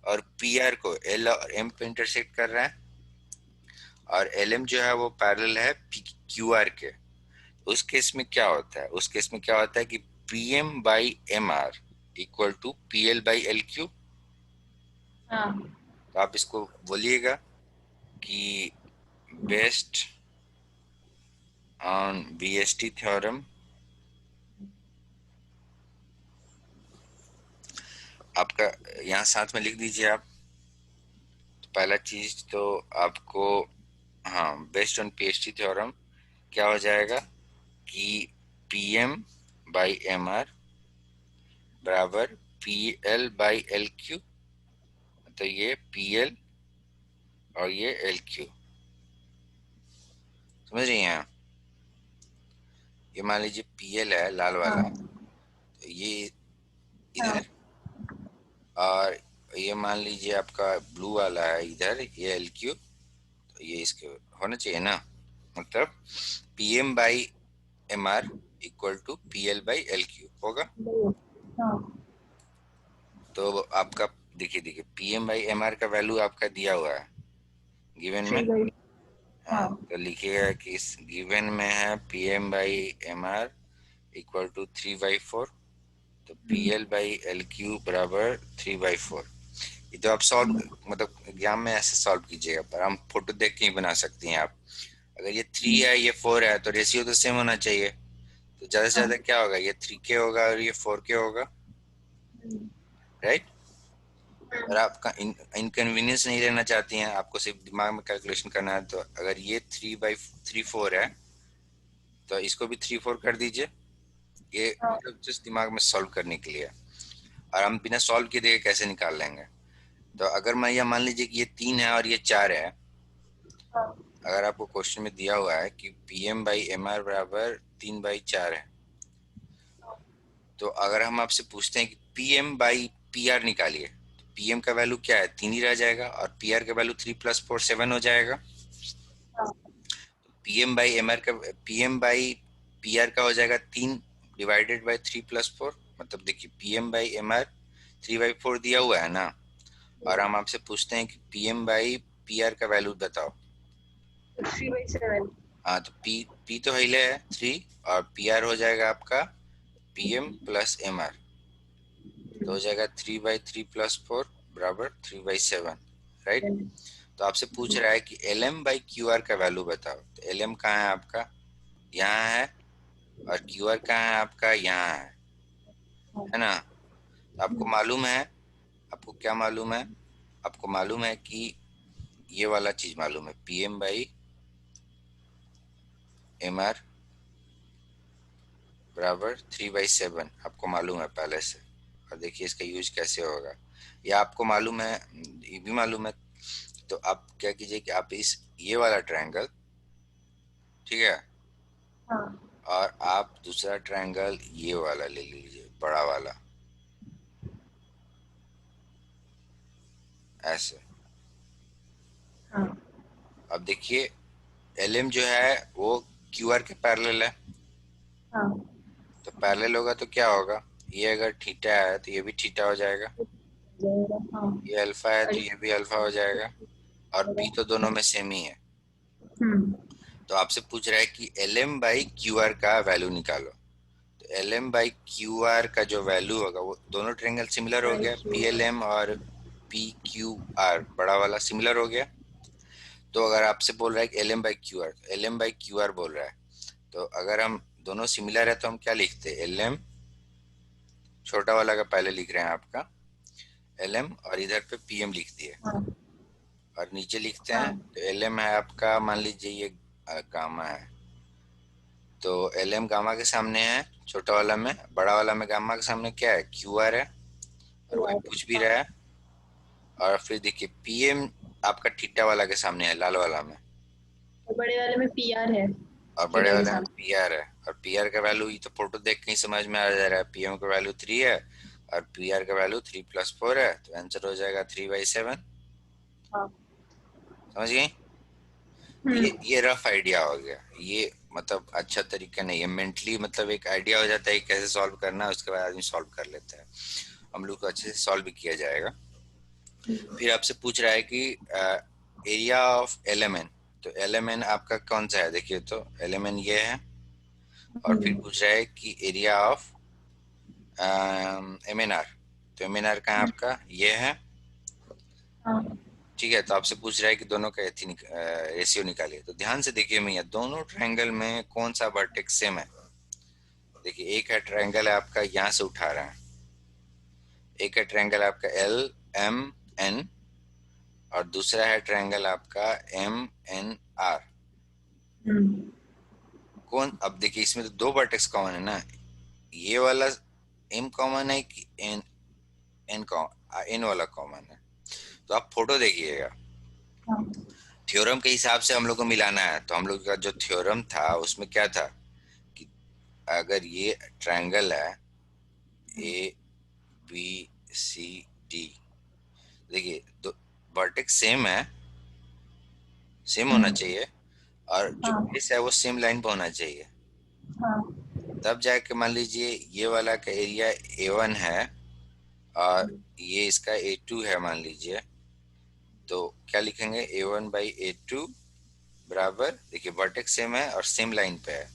और पी आर को एल और एम पे इंटरसेक्ट कर रहा है, और एल एम जो है वो पैरेलल है पी क्यू आर के। उस केस में क्या होता है, उस केस में क्या होता है कि PM by M R equal to PL by L Q. हाँ तो आप इसको बोलिएगा कि बेस्ड ऑन बीएसटी थ्योरम, आपका यहाँ साथ में लिख दीजिए आप। तो पहला चीज तो आपको, हाँ, बेस्ड ऑन पीएसटी थ्योरम क्या हो जाएगा कि पीएम बाई एम आर बराबर P L by L Q. तो ये पी एल और ये एल क्यू, समझ रही हैं? ये मान लीजिए पी एल है लाल वाला, हाँ तो ये हाँ। इधर, और ये मान लीजिए आपका ब्लू वाला है इधर, ये एल क्यू। तो ये इसके होना चाहिए ना, मतलब P M by M R equal to P L by L Q होगा। हाँ तो आपका देखिए देखिए P M by M R का वैल्यू आपका दिया हुआ है गिवन में। 3/4। हाँ, हाँ तो लिखिएगा कि इस गिवन में है P M by M R equal to 3/4। तो P L by L Q बराबर 3/4। ये तो आप सॉल्व, मतलब एग्जाम में ऐसे सॉल्व कीजिएगा, पर हम फोटो देख के ही बना सकती हैं आप। अगर ये 3 है ये 4 है तो रेशियो तो सेम होना चाहिए। तो ज्यादा से हाँ। ज्यादा क्या होगा, ये 3 के होगा और ये 4 के होगा, राइट। और आपका इनकन्वीनियंस नहीं रहना चाहती हैं, आपको सिर्फ दिमाग में कैलकुलेशन करना है, तो अगर ये 3/4 है तो इसको भी 3/4 कर दीजिए। ये हाँ मतलब जस्ट दिमाग में सॉल्व करने के लिए। और हम बिना सॉल्व किए देखे कैसे निकाल लेंगे। तो अगर मैं यह मान लीजिए कि ये 3 है और ये 4 है, हाँ अगर आपको क्वेश्चन में दिया हुआ है कि P M by M R बराबर 3/4 है, तो अगर हम आपसे पूछते हैं कि P M by P R निकालिए, तो पी एम का वैल्यू क्या है, 3 ही रह जाएगा, और पी आर का वैल्यू 3 + 4 7 हो जाएगा। हाँ। P M by M R का, P M by P R का हो जाएगा 3 ÷ 3 + 4। मतलब देखिए P M by M R 3/4 दिया हुआ है ना, और हम आपसे पूछते हैं कि P M by P R का वैल्यू बताओ। 3/7। हाँ, तो पी तो हिले है 3, और पी आर हो जाएगा आपका P M plus M R, तो हो जाएगा 3/3 + 4 बराबर 3/7, राइट। तो आपसे पूछ रहा है कि L M by Q R का वैल्यू बताओ। तो एल एम कहाँ है आपका, यहाँ है, और क्यू आर कहाँ है आपका, यहाँ है ना। तो आपको मालूम है, आपको क्या मालूम है, आपको मालूम है कि ये वाला चीज मालूम है, P M by M R बराबर 3/7, आपको मालूम है पहले से। और देखिए इसका यूज कैसे होगा, या आपको मालूम है, ये भी मालूम है। तो आप क्या कीजिए कि आप इस ये वाला ट्रायंगल, ठीक है, हाँ और आप दूसरा ट्रायंगल ये वाला ले लीजिए, बड़ा वाला, ऐसे। हाँ अब देखिए एल एम जो है वो क्यू आर के पैरेलल है। हाँ। तो पैरेलल होगा तो क्या होगा, ये अगर थीटा है तो ये भी थीटा हो जाएगा, हाँ। ये अल्फा है तो ये भी अल्फा हो जाएगा, और पी तो दोनों में सेम ही है। हम्म। तो आपसे पूछ रहा है कि L M by Q R का वैल्यू निकालो। तो L M by Q R का जो वैल्यू होगा, वो दोनों ट्रायंगल सिमिलर हो गया, पी एल एम और पी क्यू आर बड़ा वाला सिमिलर हो गया। तो अगर आपसे बोल रहा है कि L M by Q R, L M by Q R बोल रहा है, तो अगर हम दोनों सिमिलर है तो हम क्या लिखते हैं, एल एम छोटा वाला का पहले लिख रहे हैं आपका एल एम, और इधर पे पी एम लिख दिए, हाँ और नीचे लिखते हाँ। हैं। तो एल एम है आपका, मान लीजिए ये गामा है, तो एल एम गामा के सामने है छोटा वाला में, बड़ा वाला में गामा के सामने क्या है, क्यू आर है, और वही पूछ भी हाँ। रहा है। और फिर देखिए पी एम आपका थीटा वाला के सामने है, लाल वाला में, और बड़े वाले में PR है, और बड़े थीटा के वाले में साथ। पी आर है। और पी आर का वैल्यू ये तो फोटो देख के ही समझ में आ जा रहा है, पी एम का वैल्यू 3 है और पी आर का वैल्यू 3 + 4 है, तो आंसर हो जाएगा 3/7। हाँ। समझ गई। ये रफ आइडिया हो गया, ये मतलब अच्छा तरीका नहीं है, मेंटली मतलब एक आइडिया हो जाता है कि कैसे सॉल्व करना है, उसके बाद आदमी सॉल्व कर लेता है। हम लोग को अच्छे से सॉल्व भी किया जाएगा। फिर आपसे पूछ रहा है कि एरिया ऑफ एलिमेंट। तो एलिमेंट आपका कौन सा है, देखिए तो एलिमेंट ये है, और फिर पूछ रहा है कि area of M N R. तो एम एन आर कहाँ है आपका, ये है। हाँ। ठीक है, तो आपसे पूछ रहा है कि दोनों का रेशियो निकालिए। तो ध्यान से देखिए भैया, दोनों ट्रायंगल में कौन सा वर्टेक्स सेम है। देखिए, एक है ट्रायंगल है आपका, यहाँ से उठा रहा है, एक है ट्रायंगल आपका एल एम एन, और दूसरा है ट्रायंगल आपका एम एन आर। हम्म। कौन, अब देखिए इसमें तो दो वर्टेक्स कॉमन है ना, ये वाला एम कॉमन है कि एन, एन वाला कॉमन है। तो आप फोटो देखिएगा, हाँ। थ्योरम के हिसाब से हम लोग को मिलाना है। तो हम लोग का जो थ्योरम था उसमें क्या था कि अगर ये ट्रायंगल है ए बी सी डी, देखिए दो वर्टेक्स सेम है, सेम होना हम्म। चाहिए, और जो हाँ। बेस है वो सेम लाइन पे होना चाहिए। हाँ। तब जाके मान लीजिए ये वाला का एरिया ए वन है और ये इसका ए टू है मान लीजिए, तो क्या लिखेंगे, ए वन बाई ए टू बराबर, देखिए वर्टेक्स सेम है और सेम लाइन पे है,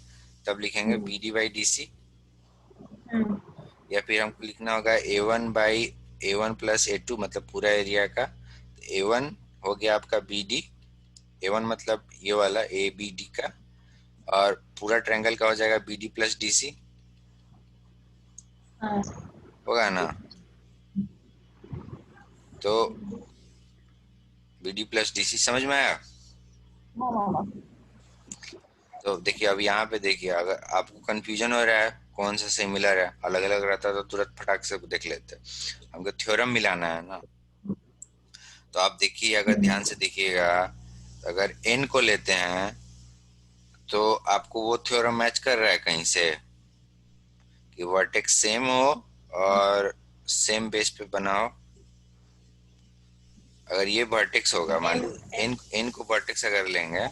तब लिखेंगे हम्म। B D by D C. हम्म। या फिर हमको लिखना होगा A one by A one plus A two, मतलब पूरा एरिया का। ए वन हो गया आपका बी डी, ए वन मतलब ये वाला ए बी डी का, और पूरा ट्रायंगल का हो जाएगा B D plus D C, हाँ। होगा ना। तो B D plus D C समझ में आया। हाँ। हाँ। तो देखिए अब यहाँ पे देखिए, अगर आपको कंफ्यूजन हो रहा है कौन सा सिमिलर है, अलग अलग रहता तो तुरंत फटाक से देख लेते, हमको थ्योरम मिलाना है ना। तो आप देखिए, अगर ध्यान से देखिएगा, अगर n को लेते हैं तो आपको वो थ्योरम मैच कर रहा है कहीं से कि वर्टेक्स सेम हो और सेम बेस पे बना हो। अगर ये वर्टेक्स होगा, मान एन लीजिए एन। n को वर्टेक्स अगर लेंगे,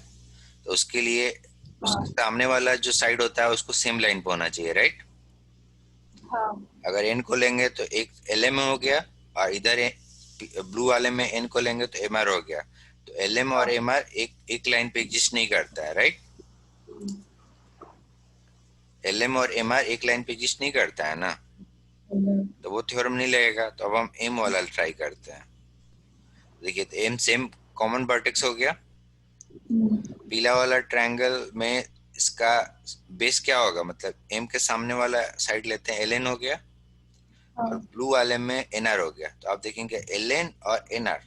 तो उसके लिए उसके हाँ। सामने वाला जो साइड होता है उसको सेम लाइन पे होना चाहिए, राइट। हाँ। अगर n को लेंगे तो एक एल एम हो गया, और इधर ब्लू वाले में n को लेंगे तो एम आर हो गया। तो एल एम और हाँ। एम आर एक एक लाइन पे एग्जिस्ट नहीं करता है, राइट। एल एम और एम आर एक लाइन पे एग्जिस्ट नहीं करता है ना, तो वो थ्योरम नहीं लगेगा। तो अब हम एम वाला ट्राई करते हैं। देखिए, तो एम सेम कॉमन वर्टेक्स हो गया, पीला वाला ट्रायंगल में इसका बेस क्या होगा, मतलब एम के सामने वाला साइड लेते हैं, एल एन हो गया, और हाँ। ब्लू वाले में एन आर हो गया। तो आप देखेंगे एल एन और एन आर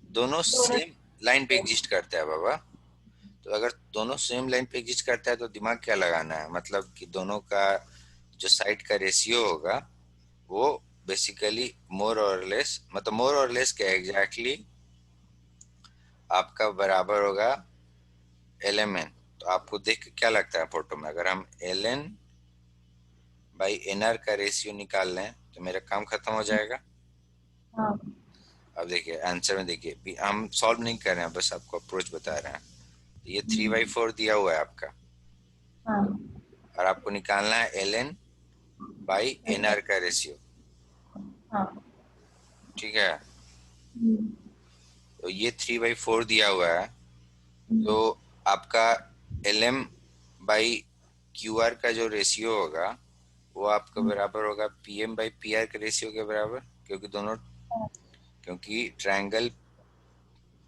दोनों दोनों। सेम लाइन पे एग्जिस्ट करता है बाबा। तो अगर दोनों सेम लाइन पे एग्जिस्ट करता है तो दिमाग क्या लगाना है, मतलब कि दोनों का जो साइड का रेशियो होगा वो बेसिकली मोर और लेस, मतलब मोर और लेस क्या एग्जैक्टली आपका बराबर होगा एल एम एन। तो आपको देख के क्या लगता है फोटो में, अगर हम L N by N R का रेशियो निकाल लें तो मेरा काम खत्म हो जाएगा। हाँ। अब देखिए आंसर में देखिए, हम सॉल्व नहीं कर रहे हैं, बस आपको अप्रोच बता रहे हैं। ये 3/4 दिया हुआ है आपका, हाँ। और आपको निकालना है L N by N R का रेशियो। हाँ। ठीक है, तो ये 3/4 दिया हुआ है, तो आपका L M by Q R का जो रेशियो होगा वो आपका बराबर होगा P M by P R के रेशियो के बराबर, क्योंकि दोनों, क्योंकि triangle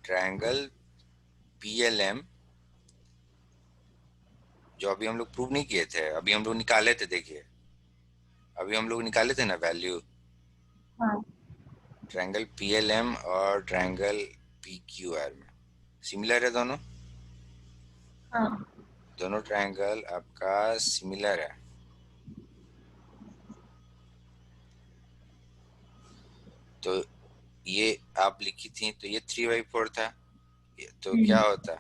triangle P L M जो अभी हम लोग प्रूव नहीं किए थे, अभी हम लोग निकाले थे, देखिए अभी हम लोग निकाले थे ना वैल्यू, हाँ। ट्रायंगल पी एल एम और ट्रायंगल पी क्यू आर में सिमिलर है दोनों, हाँ। दोनों ट्रायंगल आपका सिमिलर है। तो ये आप लिखी थी तो ये 3/4 था, तो क्या होता,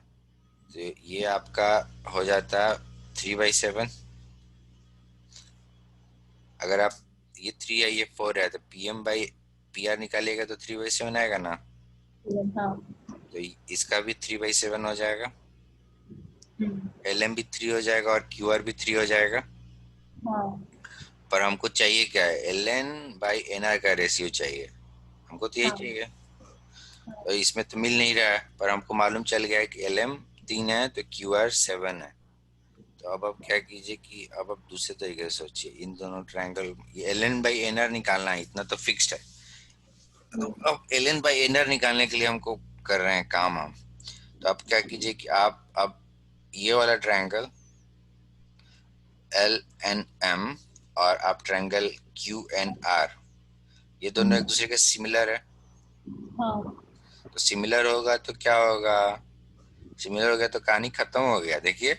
तो ये आपका हो जाता 3/7। अगर आप ये 3 है ये 4 है, तो P M by P R निकालिएगा तो 3/7 आएगा ना। हाँ। तो इसका भी 3/7 हो जाएगा, हम्म। एल एम भी 3 हो जाएगा और क्यू आर भी 3 हो जाएगा। हाँ। पर हमको चाहिए क्या है, L N by N R का रेशियो चाहिए, हमको तो यही हाँ। चाहिए। तो इसमें तो मिल नहीं रहा है, पर हमको मालूम चल गया है कि एल एम 3 है तो क्यू आर 7 है। तो अब आप क्या कीजिए कि अब आप दूसरे तरीके से सोचिए, इन दोनों ट्रायंगल, ये L N by N R निकालना है, इतना तो फिक्स्ड है। तो अब L N by N R निकालने के लिए हमको कर रहे हैं काम हम। तो आप क्या कीजिए कि आप अब ये वाला ट्रायंगल एल एन एम और आप ट्रायंगल क्यू एन आर, ये दोनों एक दूसरे के सिमिलर है। हाँ। तो सिमिलर होगा तो क्या होगा, सिमिलर हो गया तो कहानी खत्म हो गया। देखिए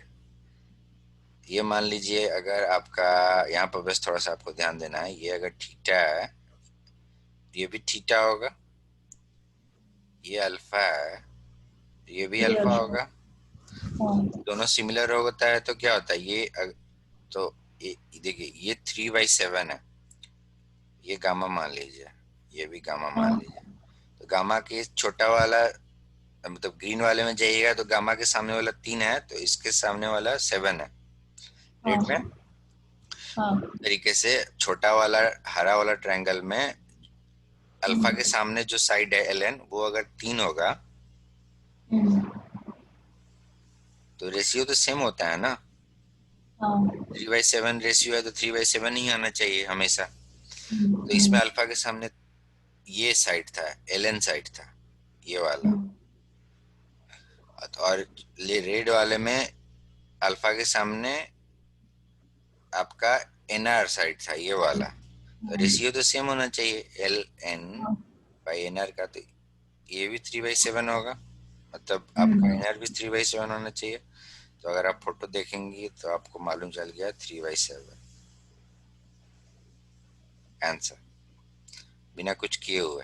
ये मान लीजिए अगर आपका, यहाँ पर बस थोड़ा सा आपको ध्यान देना है, ये अगर थीटा है ये भी थीटा होगा, ये अल्फा है ये भी ये अल्फा अल्फा। होगा। हाँ। दोनों सिमिलर होता है तो क्या होता है, ये तो ये देखिए ये 3/7 है, ये गामा मान लीजिए, ये भी गामा मान हाँ। लीजिए। तो गामा के छोटा वाला मतलब ग्रीन वाले में जाइएगा तो गामा के सामने वाला 3 है तो इसके सामने वाला 7 है, राइट में। हाँ। हाँ। तरीके से छोटा वाला हरा वाला ट्रायंगल में अल्फा के सामने जो साइड है एल एन, वो अगर 3 होगा हम्म। तो रेशियो तो सेम होता है ना। हाँ। 3/7 रेशियो है तो 3/7 ही आना चाहिए हमेशा। तो इसमें हम्म। अल्फा के सामने ये साइड था, एल एन साइड था, ये वाला। हम्म। और रेड वाले में अल्फा के सामने आपका एन आर साइड था, ये वाला। तो रेशियो तो सेम होना चाहिए एल एन हाँ। बाई एन आर का। तो ये भी 3/7 होगा, मतलब आपका हम्म। एन आर भी 3/7 होना चाहिए। तो अगर आप फोटो देखेंगे तो आपको मालूम चल गया 3/7 आंसर, बिना कुछ किए हुए।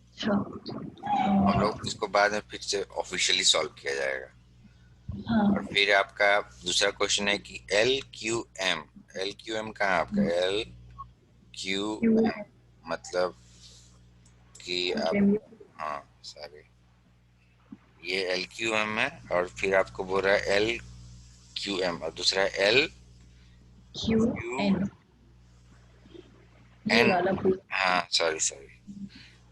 अच्छा। हम लोग इसको बाद में फिर से ऑफिशियली सॉल्व किया जाएगा। और हाँ। फिर आपका दूसरा क्वेश्चन है कि L Q M, L Q M कहाँ है आपका, एल क्यू क्यू। एम मतलब कि आप, ओके। हाँ सॉरी, ये एल क्यू एम है और फिर आपको बोल रहा है एल क्यू एम और दूसरा है एल क्यू क्यू एन, ये एन। वाला पूरा। हाँ सॉरी सॉरी,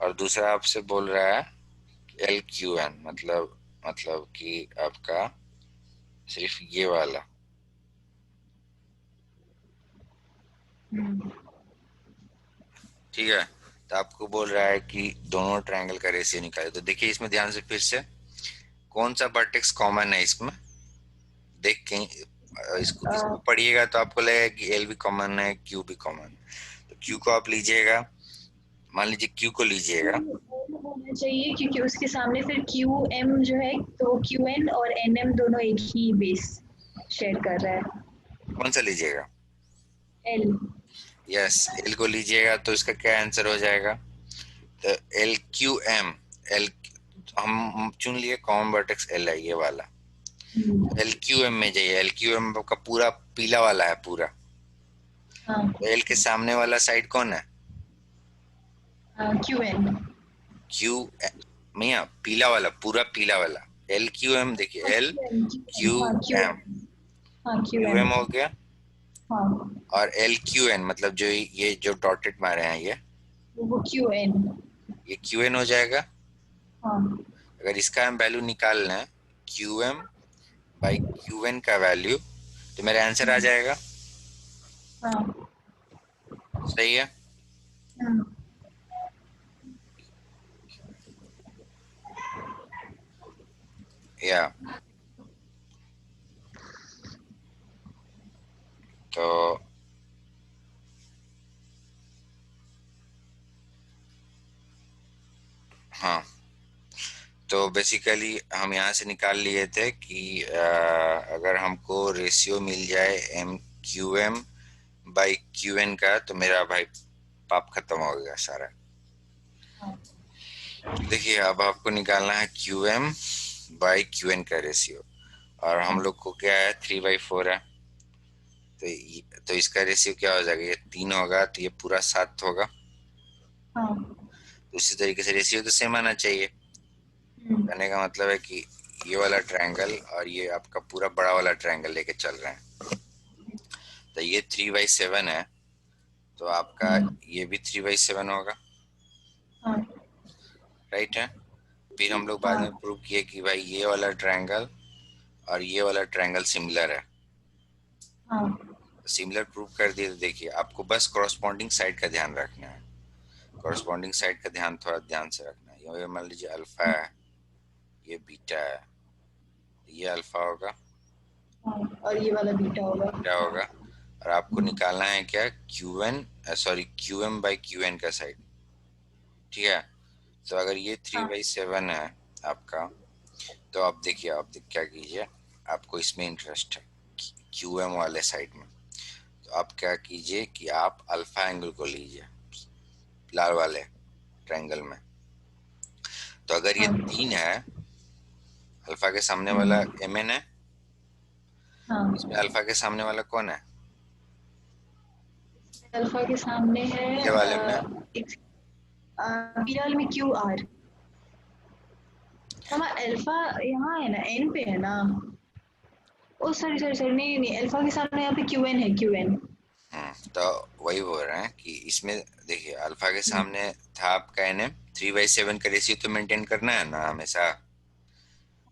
और दूसरा आपसे बोल रहा है एल क्यू एन मतलब कि आपका सिर्फ ये वाला। हम्म। ठीक है, तो आपको बोल रहा है कि दोनों ट्रायंगल का रेशियो निकाले। तो देखिए इसमें ध्यान से फिर से, कौन सा वर्टेक्स कॉमन है इसमें, देख के इसको पढ़िएगा तो आपको लगेगा कि एल भी कॉमन है क्यू भी कॉमन है। तो क्यू को आप लीजिएगा, मान लीजिए क्यू को लीजिएगा। होना चाहिए क्योंकि उसके सामने फिर क्यू एम जो है, तो क्यू एन और एन एम दोनों एक ही बेस शेयर कर रहा है। कौन सा लीजिएगा, एल। यस एल को लीजिएगा तो इसका क्या आंसर हो जाएगा। तो एल क्यू एम, एल हम चुन लिए कॉमन वर्टेक्स एल है ये वाला। एल क्यू एम में जाइए, एल क्यू एम का पूरा पीला वाला है पूरा। हाँ। तो एल के सामने वाला साइड कौन है, क्यू एन। क्यू, मिया पीला वाला पूरा पीला वाला, एल क्यू एम देखिए, एल क्यू एन, क्यू हाँ क्यू एम, एन। हाँ क्यू क्यू एन। एम हो गया। हाँ और एल क्यू एन मतलब जो ये जो डॉटेड मारे हैं वो क्यू एन। ये क्यू एन हो जाएगा। हाँ। अगर इसका हम वैल्यू निकालना है, Q M by Q N का वैल्यू, तो मेरा आंसर आ जाएगा। हाँ। सही है। हम्म। या तो हाँ, तो बेसिकली हम यहाँ से निकाल लिए थे कि अगर हमको रेशियो मिल जाए M Q M by Q N का तो मेरा भाई पाप खत्म हो गया सारा। हाँ। देखिए अब आपको निकालना है Q M by Q N का रेशियो, और हम लोग को क्या है 3/4 है। तो इसका रेशियो क्या हो जाएगा, ये 3 होगा तो ये पूरा 7 होगा। हाँ। तो इसी तरीके से रेशियो तो सेम आना चाहिए। हम्म। कहने का मतलब है कि ये वाला ट्रायंगल और ये आपका पूरा बड़ा वाला ट्रायंगल लेके चल रहे हैं। तो ये 3/7 है तो आपका ये भी 3/7 होगा, हाँ। राइट है। फिर हम लोग बाद हाँ। में प्रूव किए कि भाई ये वाला ट्रायंगल और ये वाला ट्रायंगल सिमिलर है, हाँ सिमिलर प्रूव कर दिए, तो देखिए आपको बस कॉरस्पॉन्डिंग साइड का ध्यान रखना है, कॉरस्पॉन्डिंग साइड का ध्यान थोड़ा ध्यान से रखना है। ये मान लीजिए अल्फा है, ये बीटा है, ये अल्फा होगा, हाँ, और ये वाला बीटा होगा। बीटा होगा, और आपको निकालना है क्या, Q N, sorry Q M by Q N का साइड, ठीक है। तो अगर ये थ्री हाँ बाई सेवन है आपका, तो आप देखिए, आप क्या कीजिए, आपको इसमें इंटरेस्ट है क्यू एम वाले साइड में, तो आप क्या कीजिए कि आप अल्फा एंगल को लीजिए लाल वाले ट्रायंगल में। तो अगर ये हाँ तीन है, अल्फा के सामने वाला हम्म, एम एन है, हाँ। इसमें अल्फा के सामने वाला कौन है, अल्फा के सामने है ये वाले में, एक बी वाले में क्यू आर। हमारा अल्फा यहाँ है ना, एन पे है ना। ओ सॉरी सॉरी सॉरी, नहीं नहीं, अल्फा के सामने यहाँ पे क्यू एन है, क्यू एन। तो वही बोल रहे हैं कि इसमें देखिए अल्फा के सामने था आपका एन एम, 3/7 का रेशियो तो मेंटेन करना है ना हमेशा।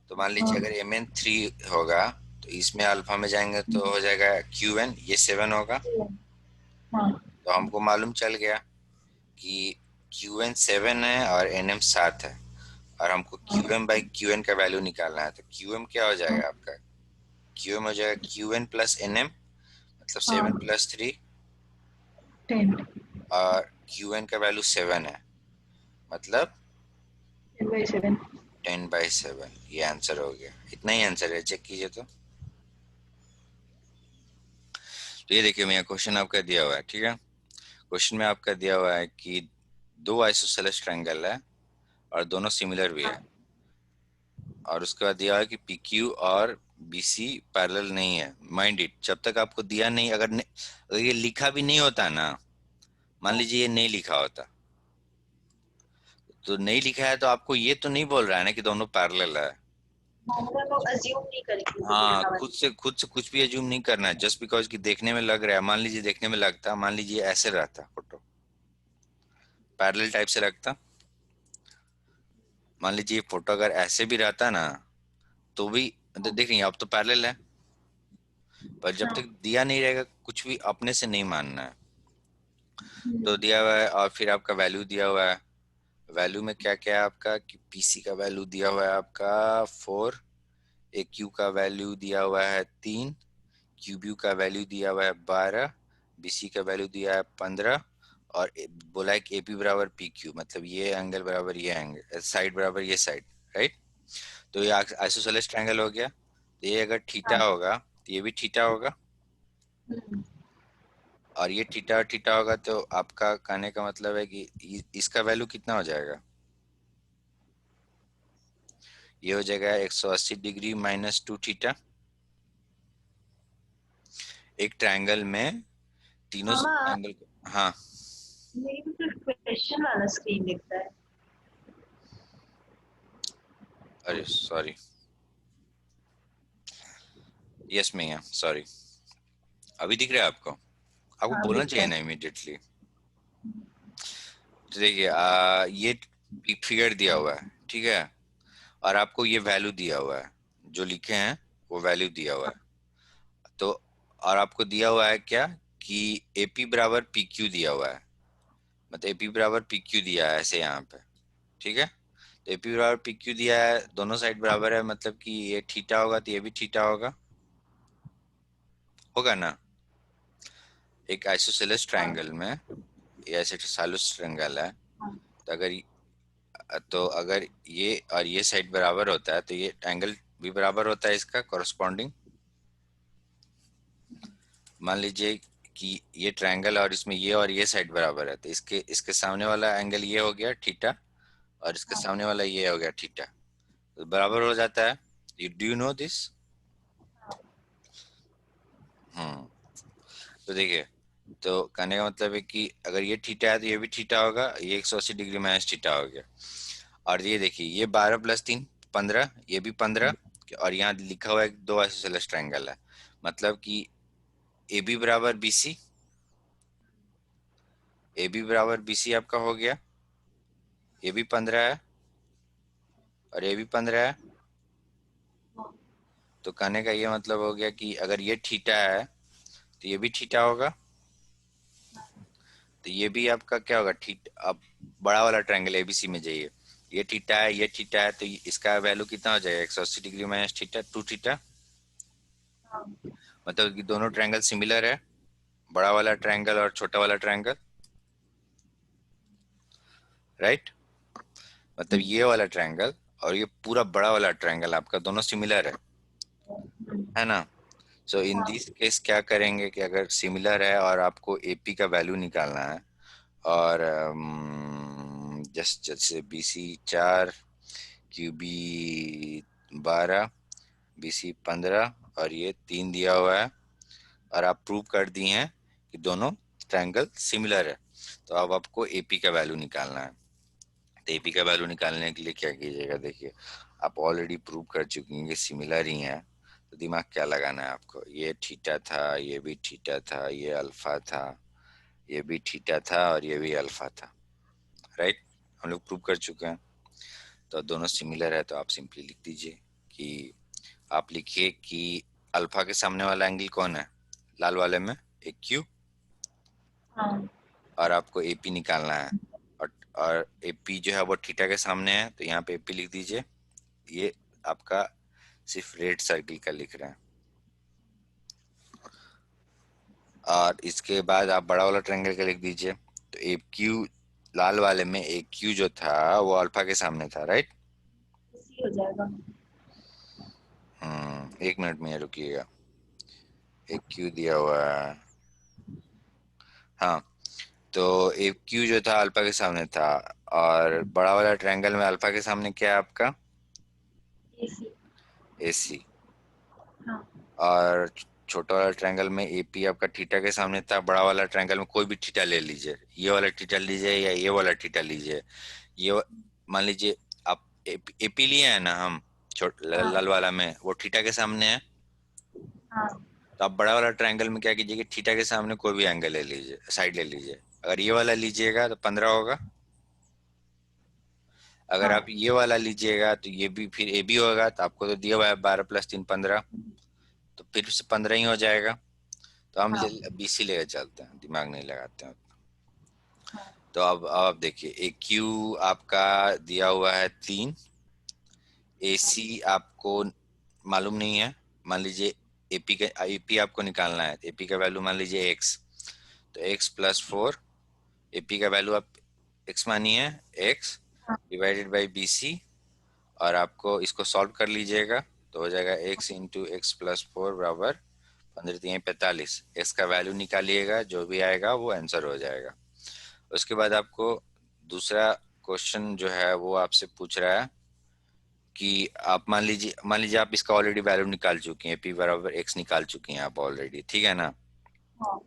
तो मान लीजिए अगर हाँ एम एन 3 होगा, तो इसमें अल्फा में जाएंगे तो हो जाएगा क्यू एन, ये 7 होगा। हाँ तो हमको मालूम चल गया कि क्यू एन 7 है और एन एम 7 है, और हमको क्यू हाँ एम बाई क्यू एन का वैल्यू निकालना है। तो क्यू एम क्या हो हाँ जाएगा आपका, क्यू एम हो जाएगा Q N plus N M, मतलब हाँ, 7 + 3, 10, और क्यू एन का वैल्यू 7 है, मतलब 10/7। 10/7। ये आंसर हो गया, इतना ही आंसर है, चेक कीजिए तो ये देखिए भैया क्वेश्चन आपका दिया हुआ है, ठीक है। क्वेश्चन में आपका दिया हुआ है कि दो आइसोसेलेस ट्रायंगल है और दोनों सिमिलर भी है, और उसके बाद दिया हुआ है कि पी क्यू और बी सी पैरेलल नहीं है। माइंड इट, जब तक आपको दिया नहीं, अगर ये लिखा भी नहीं होता ना, मान लीजिए ये नहीं लिखा होता, तो नहीं लिखा है तो आपको ये तो नहीं बोल रहा है ना कि दोनों पैरेलल है। हम लोग अज्यूम नहीं करेंगे कुछ हाँ, लिखा हुआ खुद से कुछ भी अज्यूम नहीं करना है, जस्ट बिकॉज कि देखने में लग रहा है, मान लीजिए देखने में लगता, मान लीजिए ऐसे रहता फोटो, पैरेलल टाइप से लगता, मान लीजिए फोटो अगर ऐसे भी रहता ना, तो भी देख रही हैं आप, तो पैरेलल है। पर जब हाँ। तक दिया नहीं रहेगा, कुछ भी अपने से नहीं मानना है। तो हम्म, दिया हुआ है, और फिर आपका वैल्यू दिया हुआ है। वैल्यू में क्या क्या है आपका, कि पीसी का वैल्यू दिया हुआ है आपका 4, ए क्यू का वैल्यू दिया हुआ है 3, क्यूबी का वैल्यू दिया हुआ है 12, बीसी का वैल्यू दिया है 15, और बोला है कि एपी बराबर पी क्यू, मतलब ये एंगल बराबर ये एंगल, साइड बराबर ये साइड, राइट। तो ये आइसोसेलेस ट्रायंगल हो गया। तो ये अगर थीटा हाँ होगा तो ये भी थीटा होगा, हम्म, और ये थीटा और थीटा होगा, तो आपका कहने का मतलब है कि इसका वैल्यू कितना हो जाएगा, ये हो जाएगा 180 डिग्री माइनस 2 थीटा। एक ट्रायंगल में तीनों मामा एंगल को, हाँ, मेरे को सिर्फ क्वेश्चन वाला स्क्रीन दिखता है। अरे सॉरी, यस मैं, सॉरी, अभी दिख रहा है आपको, आपको हाँ बोलना दिख रहा चाहिए है। ना इमीडिएटली। तो देखिए ये फिगर दिया हुआ है, ठीक है, और आपको ये वैल्यू दिया हुआ है, जो लिखे हैं वो वैल्यू दिया हुआ है। तो और आपको दिया हुआ है क्या, कि एपी बराबर पी क्यू दिया हुआ है, मतलब एपी बराबर पी क्यू दिया है ऐसे यहाँ पे, ठीक है। तो एपी बराबर पी क्यू दिया है, दोनों साइड बराबर है, मतलब कि ये थीटा होगा तो ये भी थीटा होगा, होगा ना। एक आइसोसेलेस हाँ ट्रायंगल में, ये ऐसे सालुस ट्रायंगल है, हाँ तो अगर ये और ये साइड बराबर होता है, तो ये एंगल भी बराबर होता है इसका कॉरस्पॉन्डिंग। मान लीजिए कि ये ट्रायंगल और इसमें ये और ये साइड बराबर है, तो इसके इसके सामने वाला एंगल ये हो गया थीटा, और इसके हाँ सामने वाला ये हो गया थीटा, तो बराबर हो जाता है। You do you know this. हाँ हम्म। तो देखिए, तो कहने का मतलब है कि अगर ये थीटा है तो ये भी थीटा होगा, ये 180 डिग्री माइनस थीटा हो गया। और ये देखिए, ये 12 + 3 15, ये भी 15, और यहाँ लिखा हुआ है कि दो आइसोसेलेस ट्रायंगल है, मतलब कि ए बी बराबर बी सी, ए बी बराबर बी सी आपका हो गया, ये भी 15 है और ये भी 15 है, तो कहने का ये मतलब हो गया कि अगर ये थीटा है तो ये भी थीटा होगा, तो ये भी आपका क्या होगा, थीटा। अब बड़ा वाला ट्रायंगल एबीसी में जाइए, ये थीटा है, ये थीटा है, तो इसका वैल्यू कितना हो जाएगा, 180 डिग्री माइनस थीटा, 2 थीटा। हाँ। मतलब कि दोनों ट्रायंगल सिमिलर है, बड़ा वाला ट्रायंगल और छोटा वाला ट्रायंगल, राइट। मतलब ये वाला ट्रायंगल और ये पूरा बड़ा वाला ट्रायंगल आपका दोनों सिमिलर है ना। सो इन हाँ। दिस केस क्या करेंगे कि अगर सिमिलर है और आपको एपी का वैल्यू निकालना है, और जस्ट जैसे BC 4, QB 12, BC 15 और ये 3 दिया हुआ है, और आप प्रूव कर दिए हैं कि दोनों ट्रायंगल सिमिलर है, तो अब आपको एपी का वैल्यू निकालना है। तो एपी का वैल्यू निकालने के लिए क्या कीजिएगा, देखिए आप ऑलरेडी प्रूव कर चुके हैं कि सिमिलर ही हैं, तो दिमाग क्या लगाना है आपको, ये थीटा था, ये भी थीटा था, ये अल्फा था, ये भी थीटा था और ये भी अल्फा था, राइट। हम लोग प्रूव कर चुके हैं, तो दोनों सिमिलर है, तो आप सिंपली लिख दीजिए कि आप लिखिए कि अल्फा के सामने वाला एंगल कौन है, लाल वाले में एक क्यू, हाँ। और आपको एपी निकालना है, और एपी जो है वो थीटा के सामने है, तो यहाँ पे एपी लिख दीजिए। ये आपका सिर्फ रेड सर्किल का लिख रहे हैं, और इसके बाद आप बड़ा वाला ट्रायंगल का लिख दीजिए। तो एक क्यू, लाल वाले में एक क्यू जो था वो अल्फा के सामने था, राइट। इसी हो जाएगा। 1 मिनट में रुकिएगा, एक क्यू दिया हुआ है, हाँ। तो एक क्यू जो था अल्फा के सामने था, और बड़ा वाला ट्रायंगल में अल्फा के सामने क्या है आपका, इसी। एसी। हाँ। और छोटा वाला ट्रायंगल में एपी आपका थीटा के सामने था, बड़ा वाला ट्रायंगल में कोई भी थीटा ले लीजिए, ये वाला थीटा लीजिए या ये वाला थीटा लीजिए, मान लीजिए आप एपी लिए है ना हम, हाँ। लाल वाला में वो थीटा के सामने है, हाँ। तो आप बड़ा वाला ट्रायंगल में क्या कीजिए कि थीटा के सामने कोई भी एंगल ले लीजिए, साइड ले लीजिए। अगर ये वाला लीजिएगा तो 15 होगा, अगर आप हाँ। ये वाला लीजिएगा तो ये भी फिर ए बी होगा, तो आपको तो दिया हुआ है 12 + 3 15, तो फिर से 15 ही हो जाएगा। तो हम हाँ। BC लेकर चलते हैं, दिमाग नहीं लगाते हैं। हाँ। तो अब आप देखिए, एक क्यू आपका दिया हुआ है 3, AC आपको मालूम नहीं है, मान लीजिए एपी आपको निकालना है, एपी का वैल्यू मान लीजिए x, तो x + 4, एपी का वैल्यू आप x मानिए, x हाँ। डिवाइडेड बाई BC, और आपको इसको सॉल्व कर लीजिएगा, तो हो जाएगा x × x + 4 बराबर 15×3 = 45। x का वैल्यू निकालिएगा, जो भी आएगा वो आंसर हो जाएगा। उसके बाद आपको दूसरा क्वेश्चन जो है वो आपसे पूछ रहा है कि आप मान लीजिए आप इसका ऑलरेडी वैल्यू निकाल चुके हैं, पी बराबर एक्स निकाल चुके हैं आप ऑलरेडी, ठीक है ना। हाँ।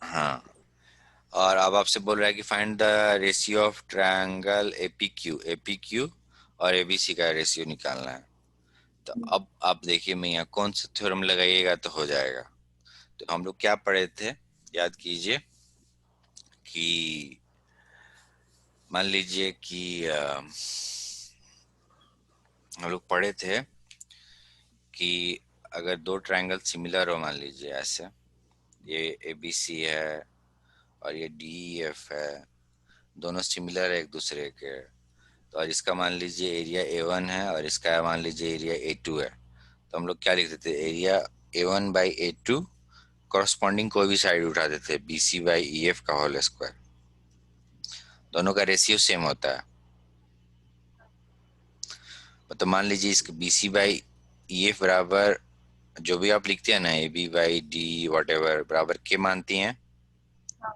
हाँ, और अब आपसे बोल रहा है कि find the ratio of triangle AP Q और एबीसी का रेशियो निकालना है। तो अब आप देखिए मैं यहाँ कौन सा थ्योरम लगाइएगा तो हो जाएगा। तो हम लोग क्या पढ़े थे, याद कीजिए कि मान लीजिए कि हम लोग पढ़े थे कि अगर दो ट्रायंगल सिमिलर हो, मान लीजिए ऐसे, ये ए बी सी है और ये डी ई एफ है, दोनों सिमिलर है एक दूसरे के, तो और इसका मान लीजिए एरिया A1 है और इसका मान लीजिए एरिया A2 है, तो हम लोग क्या लिख देते, एरिया A1/A2 कॉरस्पॉन्डिंग कोई भी साइड उठा देते, BC/EF का होल स्क्वायर, दोनों का रेशियो सेम होता है। मतलब मान लीजिए इसके BC/EF बराबर, जो भी आप लिखते हैं ना, AB/D वट एवर बराबर के मानती हैं, हाँ।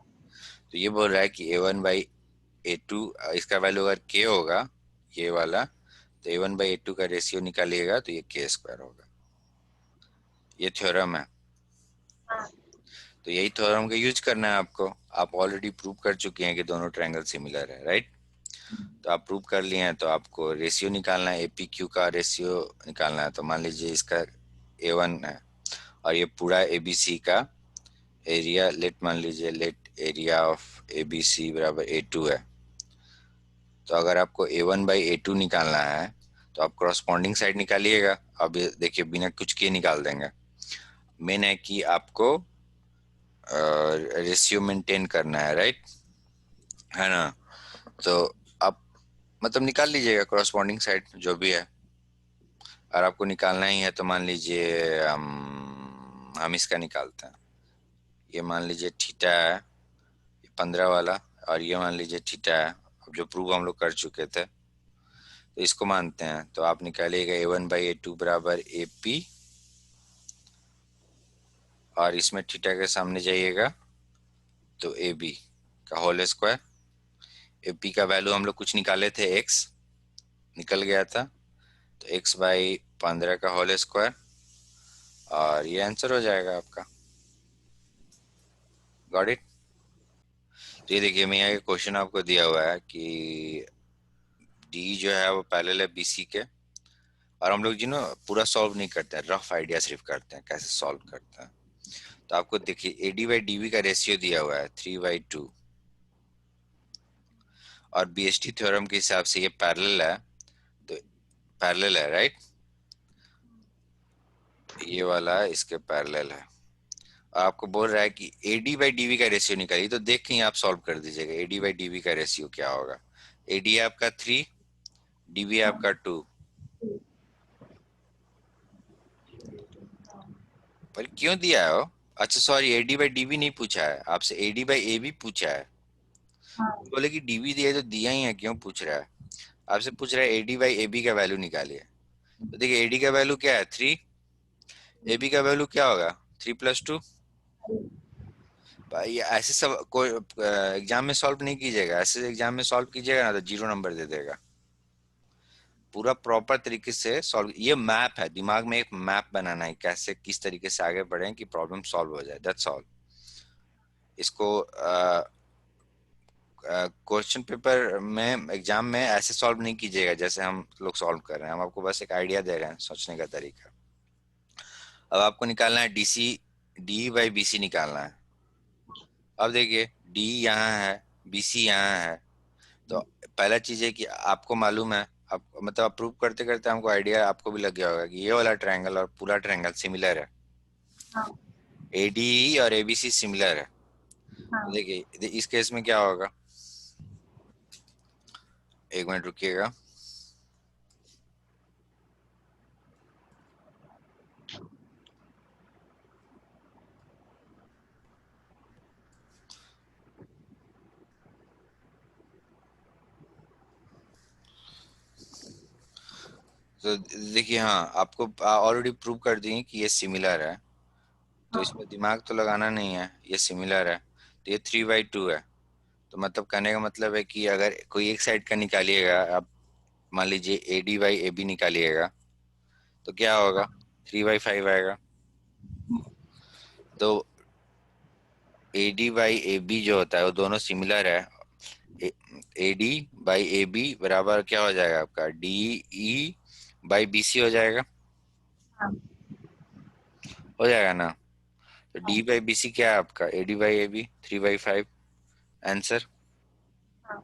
तो ये बोल रहा है कि A1/A2, इसका वैल्यू अगर के होगा ये वाला, तो A1/A2 का रेशियो निकालिएगा तो ये k² होगा। ये थ्योरम है, हाँ। तो यही थ्योरम का यूज करना है आपको। आप ऑलरेडी प्रूव कर चुके हैं कि दोनों ट्रायंगल सिमिलर है, राइट। तो आप प्रूव कर लिए हैं, तो आपको रेशियो निकालना है, एपी क्यू का रेशियो निकालना है। तो मान लीजिए इसका A1 है और ये पूरा ABC का एरिया, लेट मान लीजिए लेट एरिया ऑफ ABC बराबर A2 है, तो अगर आपको A1/A2 निकालना है तो आप करस्पॉन्डिंग साइड निकालिएगा। अब ये देखिए बिना कुछ किए निकाल देंगे। मेन है कि आपको रेशियो मेंटेन करना है, राइट, है ना। तो आप मतलब निकाल लीजिएगा करस्पॉन्डिंग साइड जो भी है। और आपको निकालना ही है तो मान लीजिए हम इसका निकालते हैं। ये मान लीजिए थीटा है, 15 वाला, और ये मान लीजिए थीटा है। अब जो प्रूव हम लोग कर चुके थे तो इसको मानते हैं। तो आप निकालिएगा A1/A2 बराबर AP, और इसमें थीटा के सामने जाइएगा तो AB का होल स्क्वायर। AP का वैल्यू हम लोग कुछ निकाले थे, x निकल गया था, तो x/15 का होल स्क्वायर, और ये आंसर हो जाएगा आपका। Got it. तो ये देखिए मैं यहाँ क्वेश्चन आपको दिया हुआ है कि डी जो है वो पैरेलल है BC के, और हम लोग जी ना पूरा सॉल्व नहीं करते हैं, रफ आइडिया सिर्फ करते हैं कैसे सॉल्व करते हैं। तो आपको देखिए AD/DB का रेशियो दिया हुआ है 3/2, और BST थ्योरम के हिसाब से ये पैरेलल है, तो पैरेलल है, राइट। ये वाला इसके पैरेलल है। और आपको बोल रहा है कि AD/DB का रेशियो निकालिए, तो देख के ही आप सॉल्व कर दीजिएगा AD/DB का रेशियो क्या होगा। AD आपका 3, DB आपका 2। पर क्यों दिया है वो? अच्छा सॉरी, AD/DB नहीं पूछा है आपसे, AD/AB पूछा है। हाँ। बोले कि DB दिया है तो दिया ही है, क्यों पूछ रहा है? आपसे पूछ रहा है AD/AB का वैल्यू निकालिए। तो देखिए AD का वैल्यू क्या है 3, AB का वैल्यू क्या होगा 3+2। भाई ऐसे सब कोई एग्जाम में सॉल्व नहीं कीजिएगा, ऐसे एग्जाम में सॉल्व कीजिएगा ना तो 0 नंबर दे देगा। पूरा प्रॉपर तरीके से सॉल्व, ये मैप है, दिमाग में एक मैप बनाना है कैसे किस तरीके से आगे बढ़े कि प्रॉब्लम सॉल्व हो जाए, दैट्स ऑल। इसको क्वेश्चन पेपर में एग्जाम में ऐसे सॉल्व नहीं कीजिएगा जैसे हम लोग सॉल्व कर रहे हैं। हम आपको बस एक आइडिया दे रहे हैं सोचने का तरीका। अब आपको निकालना है DC, D/BC निकालना है। अब देखिए D यहाँ है, BC यहाँ है, तो पहला चीज है कि आपको मालूम है, आप मतलब अप्रूव करते करते हमको आइडिया आपको भी लग गया होगा कि ये वाला ट्रायंगल और पूरा ट्रायंगल सिमिलर है। हाँ। ADE और ABC सिमिलर है। तो हाँ। देखिए इस केस में क्या होगा, एक मिनट रुकिएगा। तो देखिए हाँ आपको ऑलरेडी प्रूव कर दिए कि ये सिमिलर है, तो हाँ। इसमें दिमाग तो लगाना नहीं है, ये सिमिलर है। तो ये 3/2 है। तो मतलब कहने का मतलब है कि अगर कोई एक साइड का निकालिएगा आप, मान लीजिए AD/AB निकालिएगा, तो क्या होगा 3/5 आएगा। तो AD/AB जो होता है वो दोनों सिमिलर है। AD/AB बराबर क्या हो जाएगा आपका DE/BC हो जाएगा, हाँ। हो जाएगा ना। तो हाँ। D/BC क्या है आपका AD/AB 3/5 आंसर। हाँ।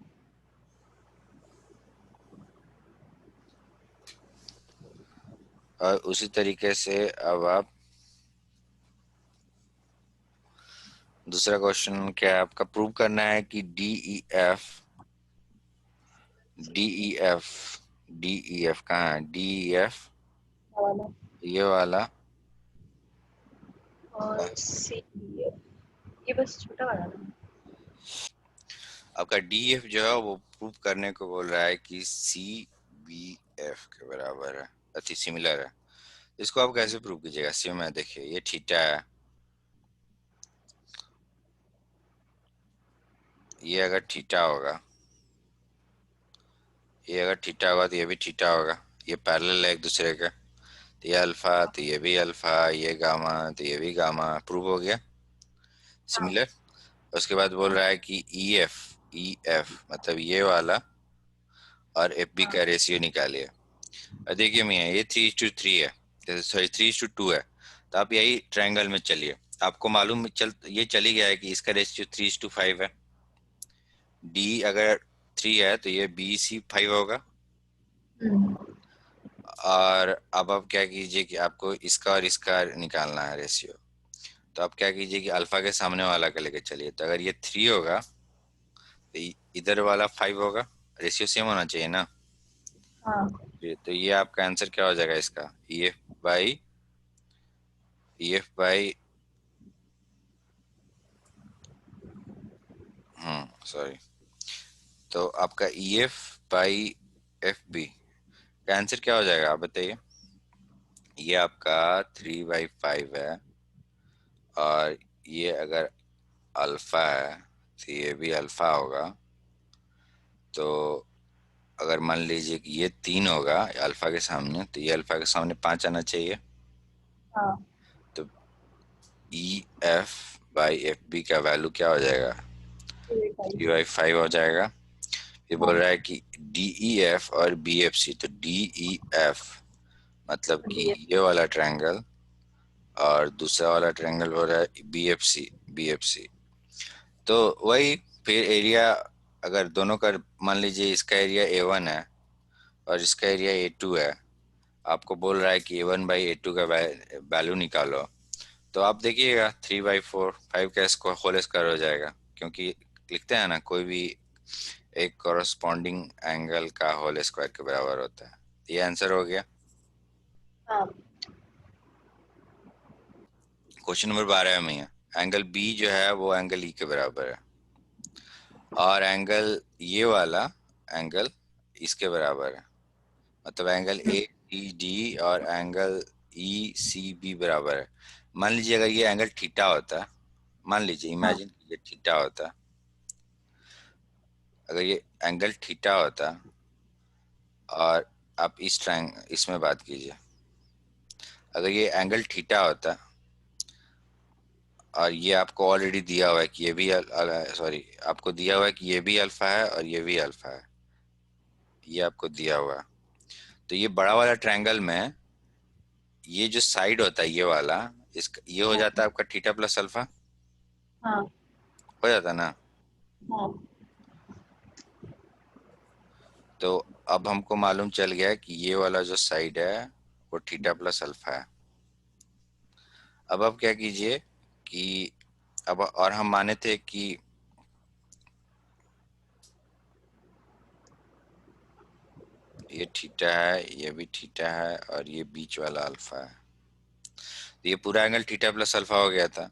और उसी तरीके से अब आप दूसरा क्वेश्चन क्या है आपका, प्रूव करना है कि DEF DEF कहाँ है DEF, वाला ये वाला। और सी, ये बस छोटा वाला ना। आपका DEF जो है वो प्रूव करने को बोल रहा है कि CBF के बराबर है, अति सिमिलर है। इसको आप कैसे प्रूव कीजिएगा, सेम है, देखिए ये थीटा है, ये अगर थीटा होगा, ये अगर थीटा होगा तो ये भी थीटा होगा, ये पैरेलल है एक दूसरे के। तो ये अल्फा तो ये भी अल्फा, ये गामा तो ये भी गामा, प्रूव हो गया हाँ। सिमिलर। उसके बाद बोल हाँ। रहा है कि EF मतलब ये वाला और FB हाँ। का रेशियो निकालिए। और देखिए मियाँ ये 3:3 है, सॉरी 3:2 है। तो आप यही ट्रायंगल में चलिए, आपको मालूम ये चली गया है कि इसका रेशियो 3:5 है। डी अगर 3 है तो ये BC5 होगा। हम्म। और अब आप क्या कीजिए कि आपको इसका और इसका निकालना है रेशियो। तो आप क्या कीजिए कि अल्फा के सामने वाला का लेके चलिए, तो अगर ये 3 होगा तो इधर वाला 5 होगा। रेशियो सेम होना चाहिए ना। हाँ। तो ये आपका आंसर क्या हो जाएगा इसका, ई एफ बाई सॉरी, तो आपका EF/FB का आंसर क्या हो जाएगा आप बताइए। ये आपका 3/5 है, और ये अगर अल्फा है तो ये भी अल्फा होगा। तो अगर मान लीजिए कि ये 3 होगा अल्फा के सामने, तो ये अल्फा के सामने 5 आना चाहिए। हाँ। तो EF/FB का वैल्यू क्या हो जाएगा, 3/5 हो जाएगा। ये बोल हाँ। रहा है कि DEF और BFC, तो DEF मतलब कि BF। ये वाला ट्रायंगल, और दूसरा वाला ट्रायंगल हो रहा है BFC। तो वही, फिर एरिया अगर दोनों का, मान लीजिए इसका एरिया A1 है और इसका एरिया A2 है, आपको बोल रहा है कि A1/A2 का वैल्यू निकालो। तो आप देखिएगा 3/4 5 का होल स्क्वायर हो जाएगा, क्योंकि लिखते हैं ना कोई भी एक कॉरस्पॉन्डिंग एंगल का होल स्क्वायर के बराबर होता है। ये आंसर हो गया। हाँ। क्वेश्चन नंबर 12 में है, एंगल बी जो है वो एंगल ई के बराबर है, और एंगल ये वाला एंगल इसके बराबर है। मतलब एंगल AED और एंगल ECB बराबर है। मान लीजिए अगर ये एंगल थीटा होता, मान लीजिए हाँ। इमेजिन कीजिए थीटा होता, अगर ये एंगल थीटा होता, और आप इसमें बात कीजिए, अगर ये एंगल थीटा होता और ये आपको ऑलरेडी दिया हुआ है कि ये भी सॉरी, आपको दिया हुआ है कि ये भी अल्फा है और ये भी अल्फा है, ये आपको दिया हुआ है। तो ये बड़ा वाला ट्रायंगल में ये जो साइड होता है ये वाला, इसका ये हो जाता है आपका थीटा प्लस अल्फा, हाँ। हो जाता ना। हाँ। तो अब हमको मालूम चल गया कि ये वाला जो साइड है वो थीटा प्लस अल्फा है। अब आप क्या कीजिए कि अब, और हम माने थे कि ये थीटा है, ये भी थीटा है, और ये बीच वाला अल्फा है। तो ये पूरा एंगल थीटा प्लस अल्फा हो गया था।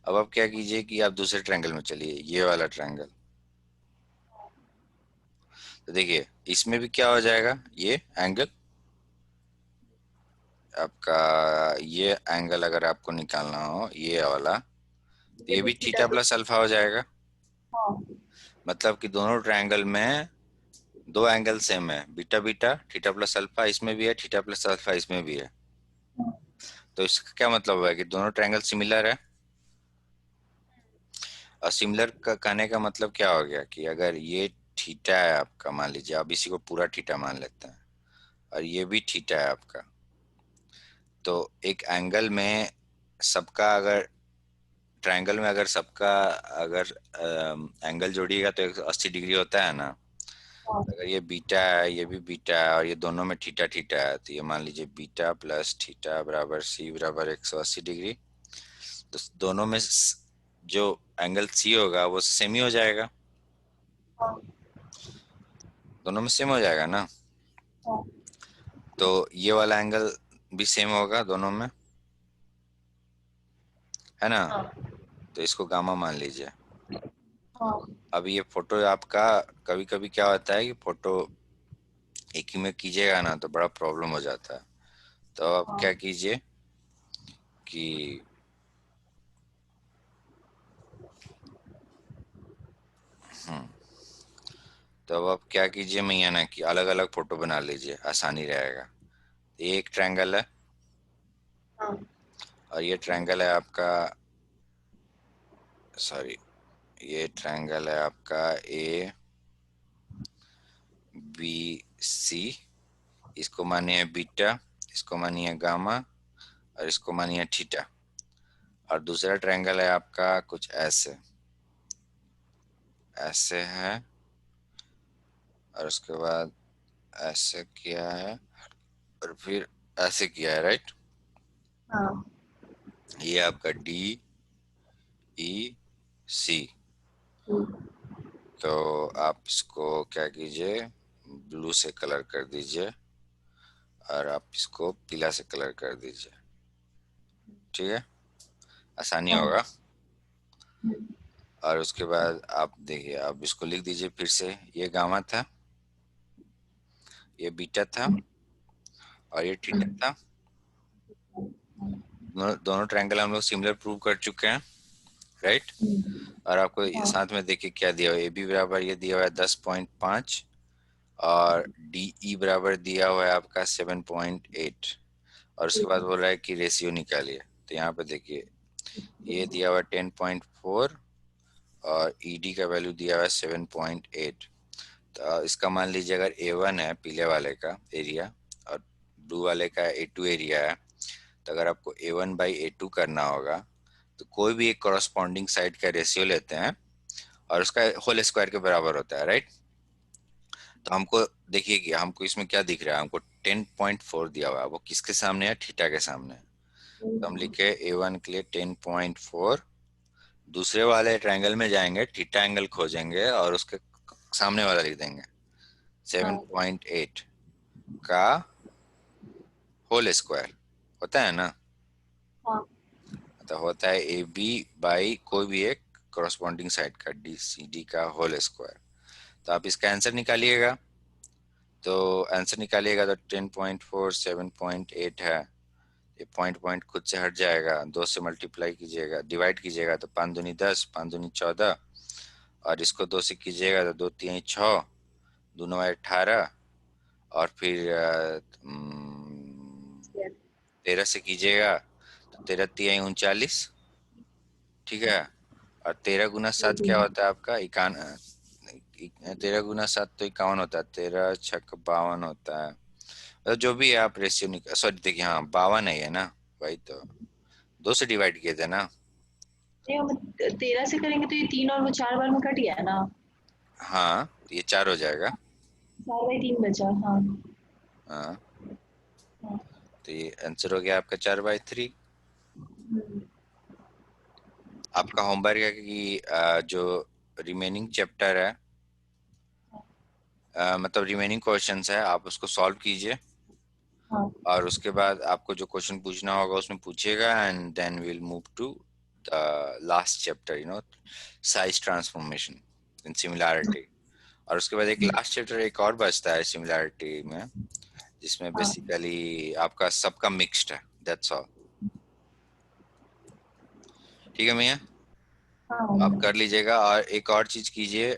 अब आप क्या कीजिए कि आप दूसरे ट्रायंगल में चलिए, ये वाला ट्रायंगल। तो देखिए इसमें भी क्या हो जाएगा, ये एंगल आपका, ये एंगल अगर आपको निकालना हो ये वाला, तो ये ये भी भी theta theta plus. Plus alpha हो जाएगा। हाँ। मतलब कि दोनों ट्रायंगल में दो एंगल सेम है, beta beta theta plus alpha इसमें भी है, थीटा प्लस अल्फा इसमें भी है। तो इसका क्या मतलब है कि दोनों ट्रायंगल सिमिलर है। और सिमिलर का कहने का मतलब क्या हो गया कि अगर ये थीटा है आपका, मान लीजिए आप इसी को पूरा थीटा मान लेते हैं, और ये भी थीटा है आपका, तो एक एंगल में सबका अगर, ट्रायंगल में अगर सबका अगर एंगल जोड़िएगा तो 180 डिग्री होता है ना। हाँ। अगर ये बीटा है, ये भी बीटा है, और ये दोनों में थीटा थीटा है, तो ये मान लीजिए बीटा प्लस थीटा बराबर सी बराबर 180 डिग्री। तो दोनों में जो एंगल सी होगा वो सेम ही हो जाएगा, हाँ। दोनों दोनों में सेम हो जाएगा ना। हाँ। तो ये वाला एंगल भी सेम होगा दोनों में, है ना। हाँ। तो इसको गामा मान लीजिए। हाँ। अब ये फोटो आपका, कभी कभी क्या होता है कि फोटो एक ही में कीजिएगा ना तो बड़ा प्रॉब्लम हो जाता है। तो आप हाँ। क्या कीजिए कि तो अब आप क्या कीजिए मैया ना कि अलग अलग फोटो बना लीजिए, आसानी रहेगा। ये एक ट्रायंगल है, हाँ। और ये ट्रायंगल है आपका, सॉरी, ये ट्रायंगल है आपका ABC। इसको मानिए बीटा, इसको मानिए गामा, और इसको मानिए थीटा। और दूसरा ट्रायंगल है आपका कुछ ऐसे, ऐसे है, और उसके बाद ऐसे किया है और फिर ऐसे किया है, राइट? हाँ। ये आपका डी ई सी। हम्म। तो आप इसको क्या कीजिए, ब्लू से कलर कर दीजिए और आप इसको पीला से कलर कर दीजिए। ठीक है, आसानी हाँ। होगा। हम्म। और उसके बाद आप देखिए, आप इसको लिख दीजिए फिर से। ये गामा था, ये बीटा था और ये थीटा हम्म। था। दोनों ट्रायंगल हम लोग सिमिलर प्रूव कर चुके हैं, राइट? और आपको हाँ। साथ में देखिए क्या दिया हुआ है, ए बी बराबर ये दिया हुआ है 10.5 और डी ई बराबर दिया हुआ है आपका 7.8। और उसके बाद बोल रहा है कि रेशियो निकालिए। तो यहाँ पे देखिए, ये दिया हुआ है 10.4 और ई डी का वैल्यू दिया हुआ है 7.8। तो इसका मान लीजिए अगर A1 है पीले वाले का एरिया और ब्लू वाले का A2 एरिया है, तो अगर आपको A1/A2 करना होगा तो कोई भी एक कॉरस्पॉन्डिंग साइड का रेशियो लेते हैं और उसका होल स्क्वायर के बराबर होता है, राइट? तो हमको देखिए कि हमको इसमें क्या दिख रहा है, हमको 10.4 दिया हुआ है, वो किसके सामने है? थीटा के सामने है। तो हम लिखे A1 के लिए 10.4। दूसरे वाले ट्रायंगल में जाएंगे, थीटा एंगल खोजेंगे और उसके सामने वाला लिख देंगे हाँ। 7.8 का होल स्क्वायर। होता है ना? हाँ। तो होता है ए बी बाई कोई भी एक कॉरस्पॉन्डिंग साइड का डी सी डी का होल स्क्वायर। तो आप इसका आंसर निकालिएगा। तो आंसर निकालिएगा तो 10.4 7.8 है। ये पॉइंट पॉइंट खुद से हट जाएगा, 2 से मल्टीप्लाई कीजिएगा, डिवाइड कीजिएगा तो 5 दूनी 10, 5 दूनी 14 और इसको 2 से कीजिएगा तो 2 3 6, दोनों 18 और फिर 13 से कीजिएगा तो 13 तिया 39। ठीक है, और 13 × 7 क्या होता है आपका? 13 × 7 तो 51 होता है, 13 × 6 = 52 होता है। तो जो भी है आप रेशियो निकाल, सॉरी देखिए, हाँ 52 है ये ना, वही तो 2 से डिवाइड किए थे ना। नहीं, हम 13 से करेंगे तो ये 3 और वो 4 बार में कट गया ना। हाँ तो ये 4 हो जाएगा। 4/3 बचा। हाँ। हाँ, हाँ। तो ये आंसर हो गया आपका 4/3। आपका होमवर्क है कि जो रिमेनिंग चैप्टर है, मतलब रिमेनिंग क्वेश्चंस है, आप उसको सॉल्व कीजिए हाँ। और उसके बाद आपको जो क्वेश्चन पूछना होगा उसमें पूछिएगा and then will move to the last chapter, size transformation in similarity. और उसके बाद एक लास्ट चैप्टर एक और बचता है सिमिलैरिटी में, जिसमें हाँ। बेसिकली आपका सबका मिक्स्ड है, दैट्स ऑल। ठीक है मियाँ, हाँ। आप कर लीजिएगा। और एक और चीज कीजिए,